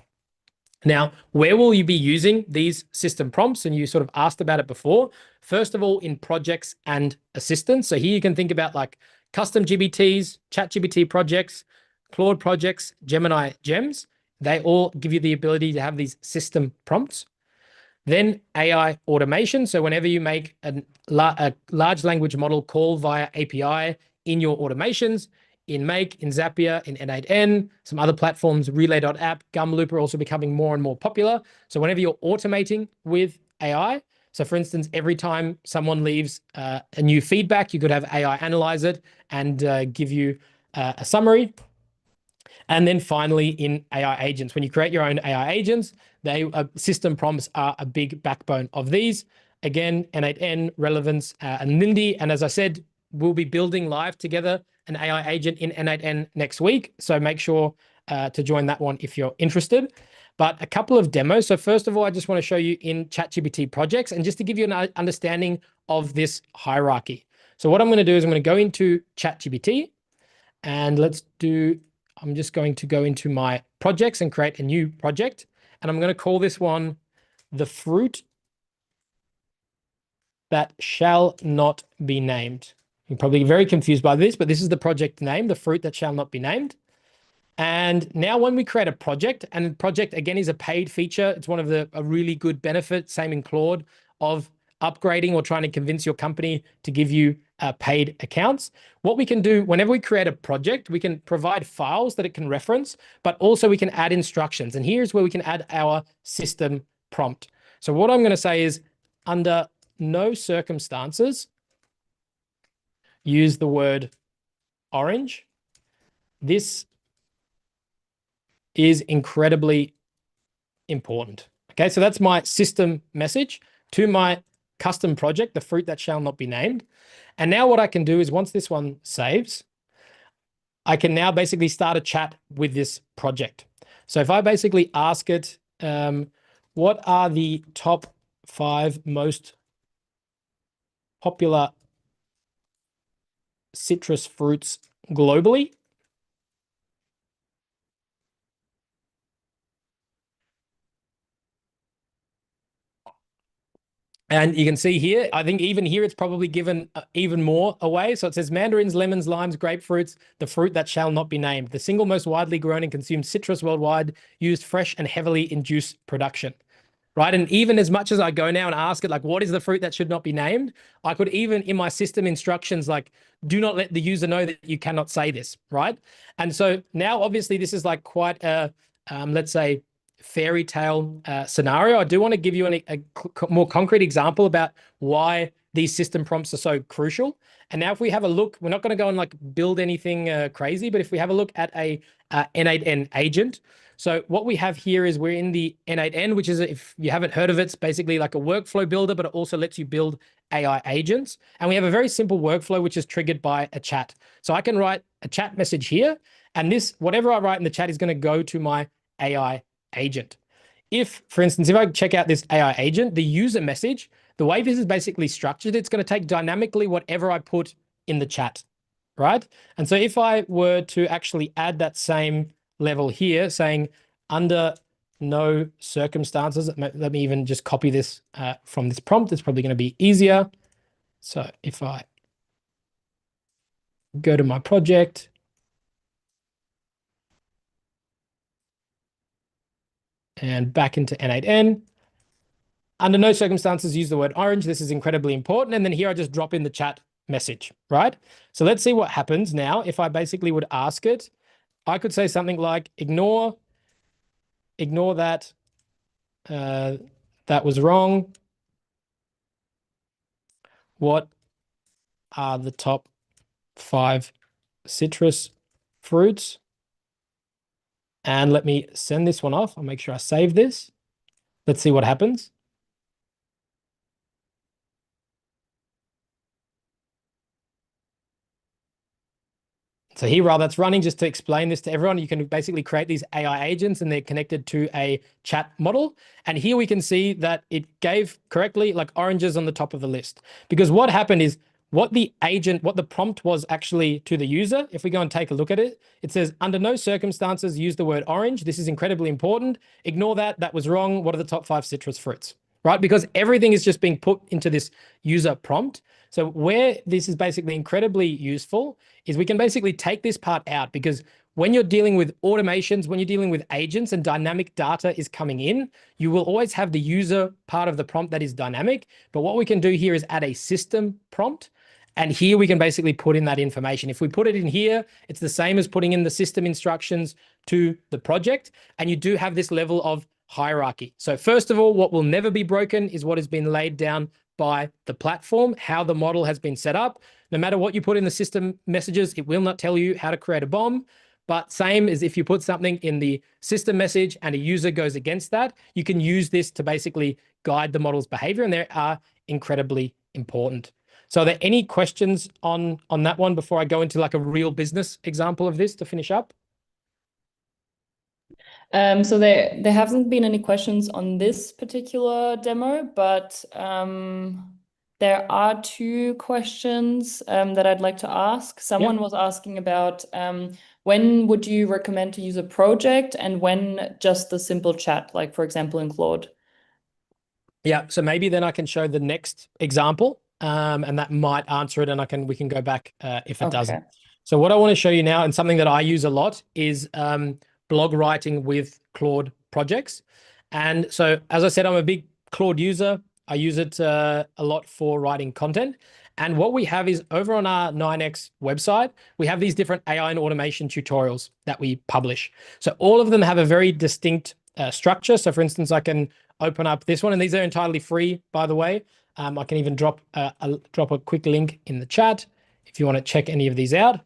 Now, where will you be using these system prompts? And you sort of asked about it before. First of all, in projects and assistants. So here you can think about like custom GPTs, ChatGPT projects, Claude projects, Gemini gems. They all give you the ability to have these system prompts. Then AI automation. So whenever you make a large language model call via API in your automations, in Make, in Zapier, in N8N, some other platforms, Relay.app, Gumloop are also becoming more and more popular. So whenever you're automating with AI, so for instance, every time someone leaves a new feedback, you could have AI analyze it and give you a summary. And then finally, in AI agents, when you create your own AI agents, system prompts are a big backbone of these. Again, N8N, Relevance, and Lindy. And as I said, we'll be building live together an AI agent in N8N next week. So make sure to join that one if you're interested. But a couple of demos. So first of all, I just want to show you in ChatGPT projects, and just to give you an understanding of this hierarchy. So what I'm going to do is I'm going to go into ChatGPT, and I'm just going to go into my projects and create a new project. And I'm going to call this one the fruit that shall not be named. You're probably very confused by this, but this is the project name, the fruit that shall not be named. And now when we create a project, and project again is a paid feature, it's one of a really good benefit, same in Claude, of upgrading or trying to convince your company to give you paid accounts. What we can do whenever we create a project, we can provide files that it can reference, but also we can add instructions. And here's where we can add our system prompt. So what I'm going to say is, under no circumstances, use the word orange. This is incredibly important. Okay, so that's my system message to my custom project, the fruit that shall not be named. And now what I can do is once this one saves, I can now basically start a chat with this project. So if I basically ask it, what are the top 5 most popular citrus fruits globally? And you can see here, I think even here, it's probably given even more away. So it says mandarins, lemons, limes, grapefruits, the fruit that shall not be named. The single most widely grown and consumed citrus worldwide, used fresh and heavily in juice production. right? And even as much as I go now and ask it, like, what is the fruit that should not be named? I could even in my system instructions, like, do not let the user know that you cannot say this, right? And so now, obviously, this is like quite a, let's say, fairy tale scenario. I do want to give you a more concrete example about why these system prompts are so crucial. And now if we have a look, we're not going to go and like build anything crazy, but if we have a look at a N8N agent, so what we have here is we're in the N8N, which is, if you haven't heard of it, it's basically like a workflow builder, but it also lets you build AI agents. And we have a very simple workflow, which is triggered by a chat. So I can write a chat message here, and this, whatever I write in the chat is going to go to my AI agent. If, for instance, if I check out this AI agent, the user message, the way this is basically structured, it's going to take dynamically whatever I put in the chat, right? And so if I were to actually add that same level here, saying under no circumstances, let me even just copy this from this prompt. It's probably going to be easier. So if I go to my project, and back into N8N, under no circumstances use the word orange. This is incredibly important. And then here I just drop in the chat message, right? So let's see what happens now. If I basically would ask it, I could say something like, ignore that, that was wrong. What are the top 5 citrus fruits? And let me send this one off. I'll make sure I save this. Let's see what happens. So here, while that's running, just to explain this to everyone, you can basically create these AI agents and they're connected to a chat model. And here we can see that it gave correctly like oranges on the top of the list. Because what happened is what the prompt was actually to the user, if we go and take a look at it, it says, under no circumstances use the word orange. This is incredibly important. Ignore that. That was wrong. What are the top 5 citrus fruits? Right? Because everything is just being put into this user prompt. So where this is basically incredibly useful is we can basically take this part out, because when you're dealing with automations, when you're dealing with agents and dynamic data is coming in, you will always have the user part of the prompt that is dynamic. But what we can do here is add a system prompt. And here we can basically put in that information. If we put it in here, it's the same as putting in the system instructions to the project. And you do have this level of hierarchy. So first of all, what will never be broken is what has been laid down by the platform, how the model has been set up. No matter what you put in the system messages, it will not tell you how to create a bomb. But same as if you put something in the system message and a user goes against that, you can use this to basically guide the model's behavior, and they are incredibly important. So are there any questions on that one before I go into like a real business example of this to finish up? So there haven't been any questions on this particular demo, but there are 2 questions that I'd like to ask. Someone was asking about when would you recommend to use a project and when just the simple chat, like for example in Claude? Yeah, so maybe then I can show the next example, and that might answer it, and we can go back if it doesn't. So what I want to show you now, and something that I use a lot, is blog writing with Claude projects. And so, as I said, I'm a big Claude user. I use it a lot for writing content. And what we have is over on our 9X website, we have these different AI and automation tutorials that we publish. So all of them have a very distinct structure. So for instance, I can open up this one, and these are entirely free, by the way. I can even drop a quick link in the chat if you want to check any of these out.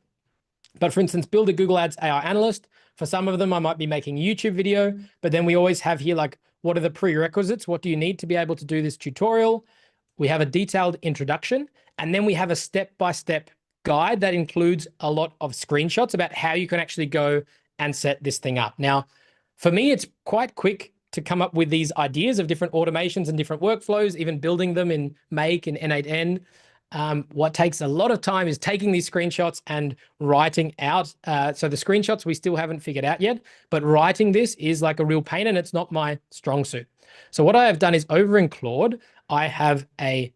But for instance, build a Google Ads AI analyst. For some of them, I might be making a YouTube video, but then we always have here, like, what are the prerequisites? What do you need to be able to do this tutorial? We have a detailed introduction, and then we have a step-by-step guide that includes a lot of screenshots about how you can actually go and set this thing up. Now, for me, it's quite quick to come up with these ideas of different automations and different workflows, even building them in Make and N8N. What takes a lot of time is taking these screenshots and writing out. So the screenshots we still haven't figured out yet, but writing this is like a real pain, and it's not my strong suit. So what I have done is over in Claude, I have a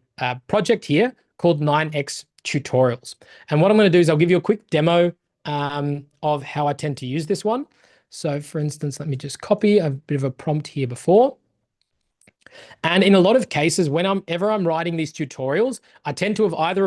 project here called 9X Tutorials. And what I'm going to do is I'll give you a quick demo of how I tend to use this one. So for instance, let me just copy a bit of a prompt here before. And in a lot of cases, whenever I'm writing these tutorials, I tend to have either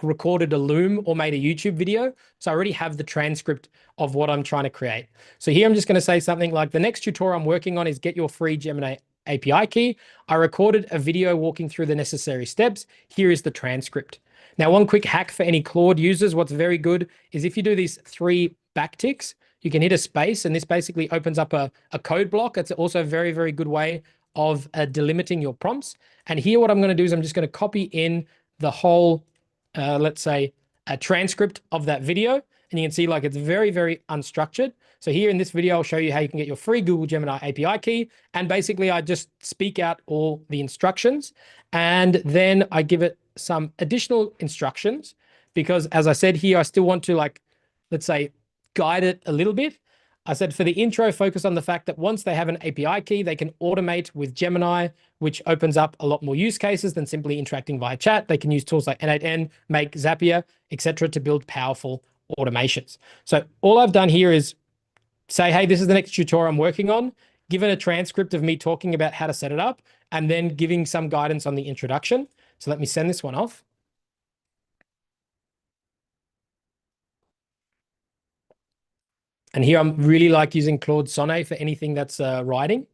recorded a Loom or made a YouTube video. So I already have the transcript of what I'm trying to create. So here I'm just going to say something like the next tutorial I'm working on is get your free Gemini API key. I recorded a video walking through the necessary steps. Here is the transcript. Now, one quick hack for any Claude users, what's very good is if you do these 3 backticks, you can hit a space and this basically opens up a code block. It's also a very, very good way of delimiting your prompts. And here what I'm going to do is I'm just going to copy in the whole, let's say, a transcript of that video. And you can see like it's very, very unstructured. So here in this video, I'll show you how you can get your free Google Gemini API key. And basically I just speak out all the instructions and then I give it some additional instructions because as I said here, I still want to like, let's say, guide it a little bit. I said for the intro, focus on the fact that once they have an API key, they can automate with Gemini, which opens up a lot more use cases than simply interacting via chat. They can use tools like N8N, Make, Zapier, etc., to build powerful automations. So all I've done here is say, hey, this is the next tutorial I'm working on, given a transcript of me talking about how to set it up, and then giving some guidance on the introduction. So let me send this one off. And here I'm really like using Claude Sonnet for anything that's writing.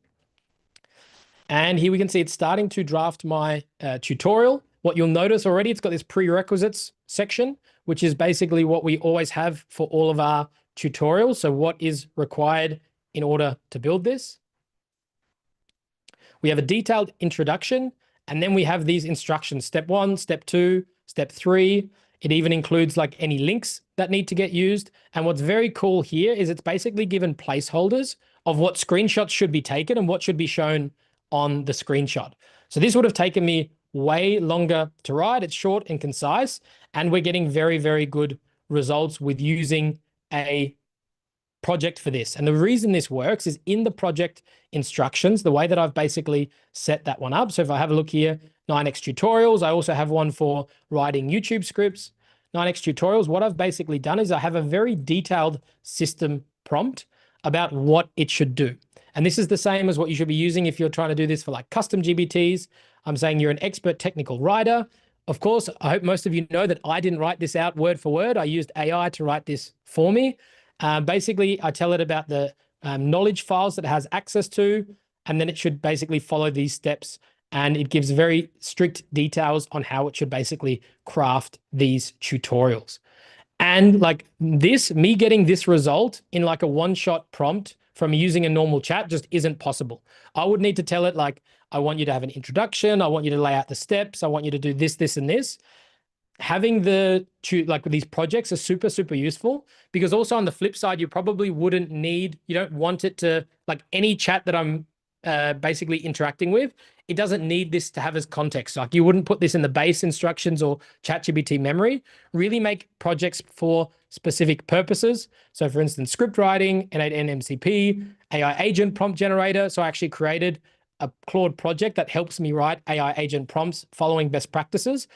And here we can see it's starting to draft my tutorial. What you'll notice already, it's got this prerequisites section, which is basically what we always have for all of our tutorials. So what is required in order to build this? We have a detailed introduction, and then we have these instructions, step 1, step 2, step 3. It even includes like any links that need to get used. And what's very cool here is it's basically given placeholders of what screenshots should be taken and what should be shown on the screenshot. So this would have taken me way longer to write. It's short and concise, and we're getting very, very good results with using a project for this. And the reason this works is in the project instructions, the way that I've basically set that one up. So if I have a look here, 9x tutorials, I also have one for writing YouTube scripts, 9x tutorials. What I've basically done is I have a very detailed system prompt about what it should do. And this is the same as what you should be using if you're trying to do this for like custom GPTs. I'm saying you're an expert technical writer. Of course, I hope most of you know that I didn't write this out word for word. I used AI to write this for me. Basically, I tell it about the knowledge files that it has access to, and then it should basically follow these steps. And it gives very strict details on how it should basically craft these tutorials. And like this, me getting this result in like a one-shot prompt from using a normal chat just isn't possible. I would need to tell it like, I want you to have an introduction. I want you to lay out the steps. I want you to do this, this, and this. Having like these projects are super, super useful because also on the flip side, you probably wouldn't need, you don't want it to like any chat that I'm basically interacting with. It doesn't need this to have as context. Like you wouldn't put this in the base instructions or ChatGPT memory. Really make projects for specific purposes. So for instance, script writing, N8N MCP, AI agent prompt generator. So I actually created a Claude project that helps me write AI agent prompts following best practices,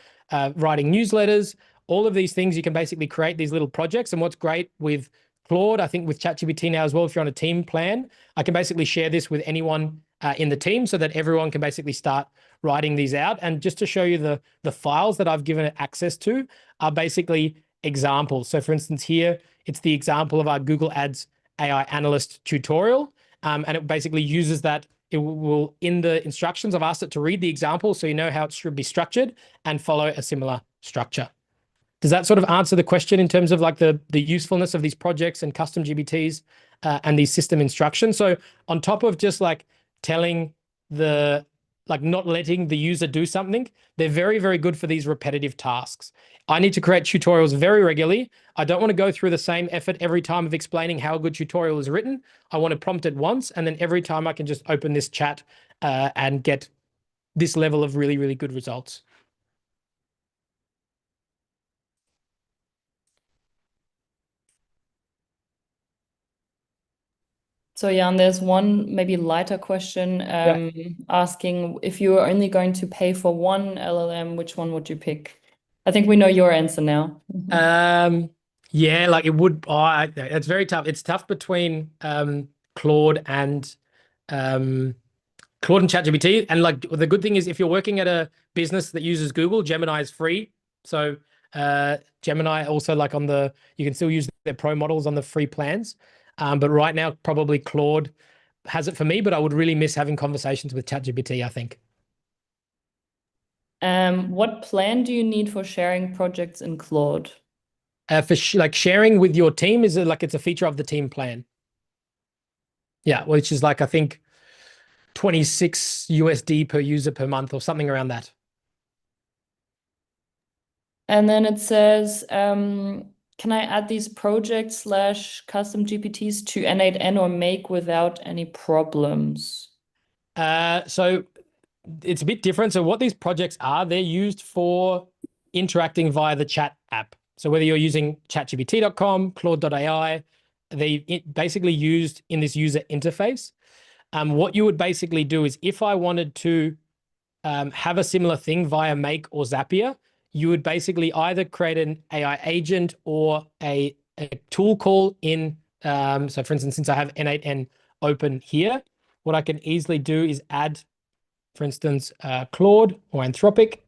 writing newsletters, all of these things. You can basically create these little projects. And what's great with Claude, I think with ChatGPT now as well, if you're on a team plan, I can basically share this with anyone in the team so that everyone can basically start writing these out. And just to show you the files that I've given it access to are basically examples. So for instance, here, it's the example of our Google Ads AI analyst tutorial. And it basically uses that. It will, in the instructions, I've asked it to read the example so you know how it should be structured and follow a similar structure. Does that sort of answer the question in terms of like the usefulness of these projects and custom GPTs and these system instructions? So on top of just like telling like not letting the user do something, they're very, very good for these repetitive tasks. I need to create tutorials very regularly. I don't want to go through the same effort every time of explaining how a good tutorial is written. I want to prompt it once, and then every time I can just open this chat and get this level of really, really good results. So Jan, there's one maybe lighter question asking if you are only going to pay for one LLM, which one would you pick? I think we know your answer now. Yeah, like it would. It's very tough. It's tough between Claude and Claude and ChatGPT. And like the good thing is if you're working at a business that uses Google, Gemini is free. So Gemini also like you can still use their pro models on the free plans. But right now, probably Claude has it for me, but I would really miss having conversations with ChatGPT, I think. What plan do you need for sharing projects in Claude? For like sharing with your team is it's a feature of the team plan. Yeah, which is like I think 26 USD per user per month or something around that. And then it says, can I add these projects / custom GPTs to N8N or make without any problems? So it's a bit different. So what these projects are, they're used for interacting via the chat app. So whether you're using chatgpt.com, claude.ai, they basically used in this user interface. What you would basically do is if I wanted to have a similar thing via Make or Zapier, you would basically either create an AI agent or a tool call in. So for instance, since I have N8N open here, what I can easily do is add, for instance, Claude or Anthropic,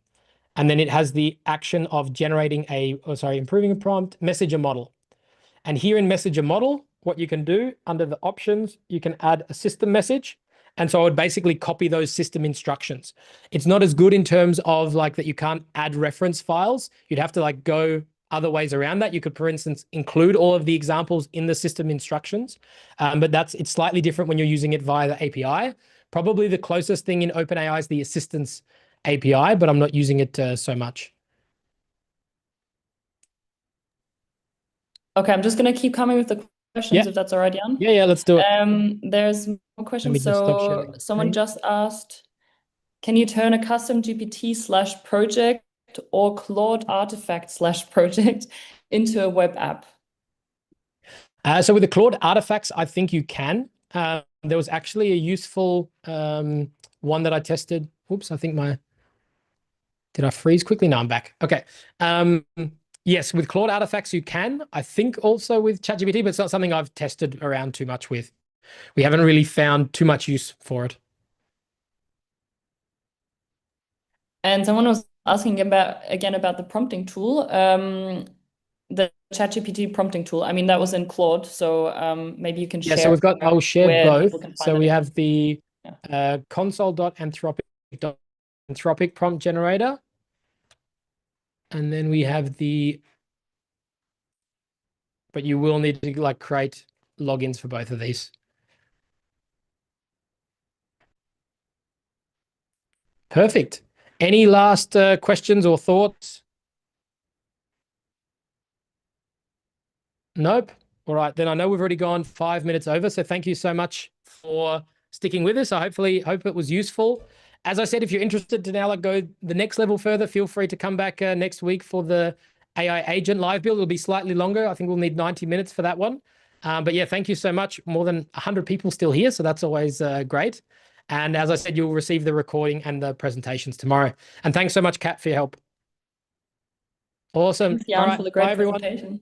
and then it has the action of generating improving a prompt, messenger model. And here in messenger model, what you can do under the options, you can add a system message. And so I would basically copy those system instructions. It's not as good in terms of like that you can't add reference files. You'd have to like go other ways around that. You could, for instance, include all of the examples in the system instructions, but it's slightly different when you're using it via the API. Probably the closest thing in OpenAI is the assistance API, but I'm not using it so much. Okay, I'm just going to keep coming with the questions if that's all right, Jan. Yeah, let's do it. There's more questions. So someone just asked, can you turn a custom GPT / project or Claude artifact / project into a web app? So with the Claude artifacts, I think you can. There was actually a useful one that I tested. Oops, I think did I freeze quickly? No, I'm back. Okay. Yes, with Claude artifacts, you can. I think also with ChatGPT, but it's not something I've tested around too much with. We haven't really found too much use for it. And someone was asking about the prompting tool, the ChatGPT prompting tool. I mean, that was in Claude, so maybe you can share. Yeah, so I'll share both. So we have the console.anthropic prompt generator. And then we have but you will need to like create logins for both of these. Perfect. Any last questions or thoughts? Nope. All right, then I know we've already gone 5 minutes over, so thank you so much for sticking with us. I hope it was useful. As I said, if you're interested to now go the next level further, feel free to come back next week for the AI agent live build. It'll be slightly longer. I think we'll need 90 minutes for that one. But yeah, thank you so much. More than 100 people still here, so that's always great. And as I said, you'll receive the recording and the presentations tomorrow. And thanks so much, Kat, for your help. Awesome. Thanks, Jan, for the great presentation.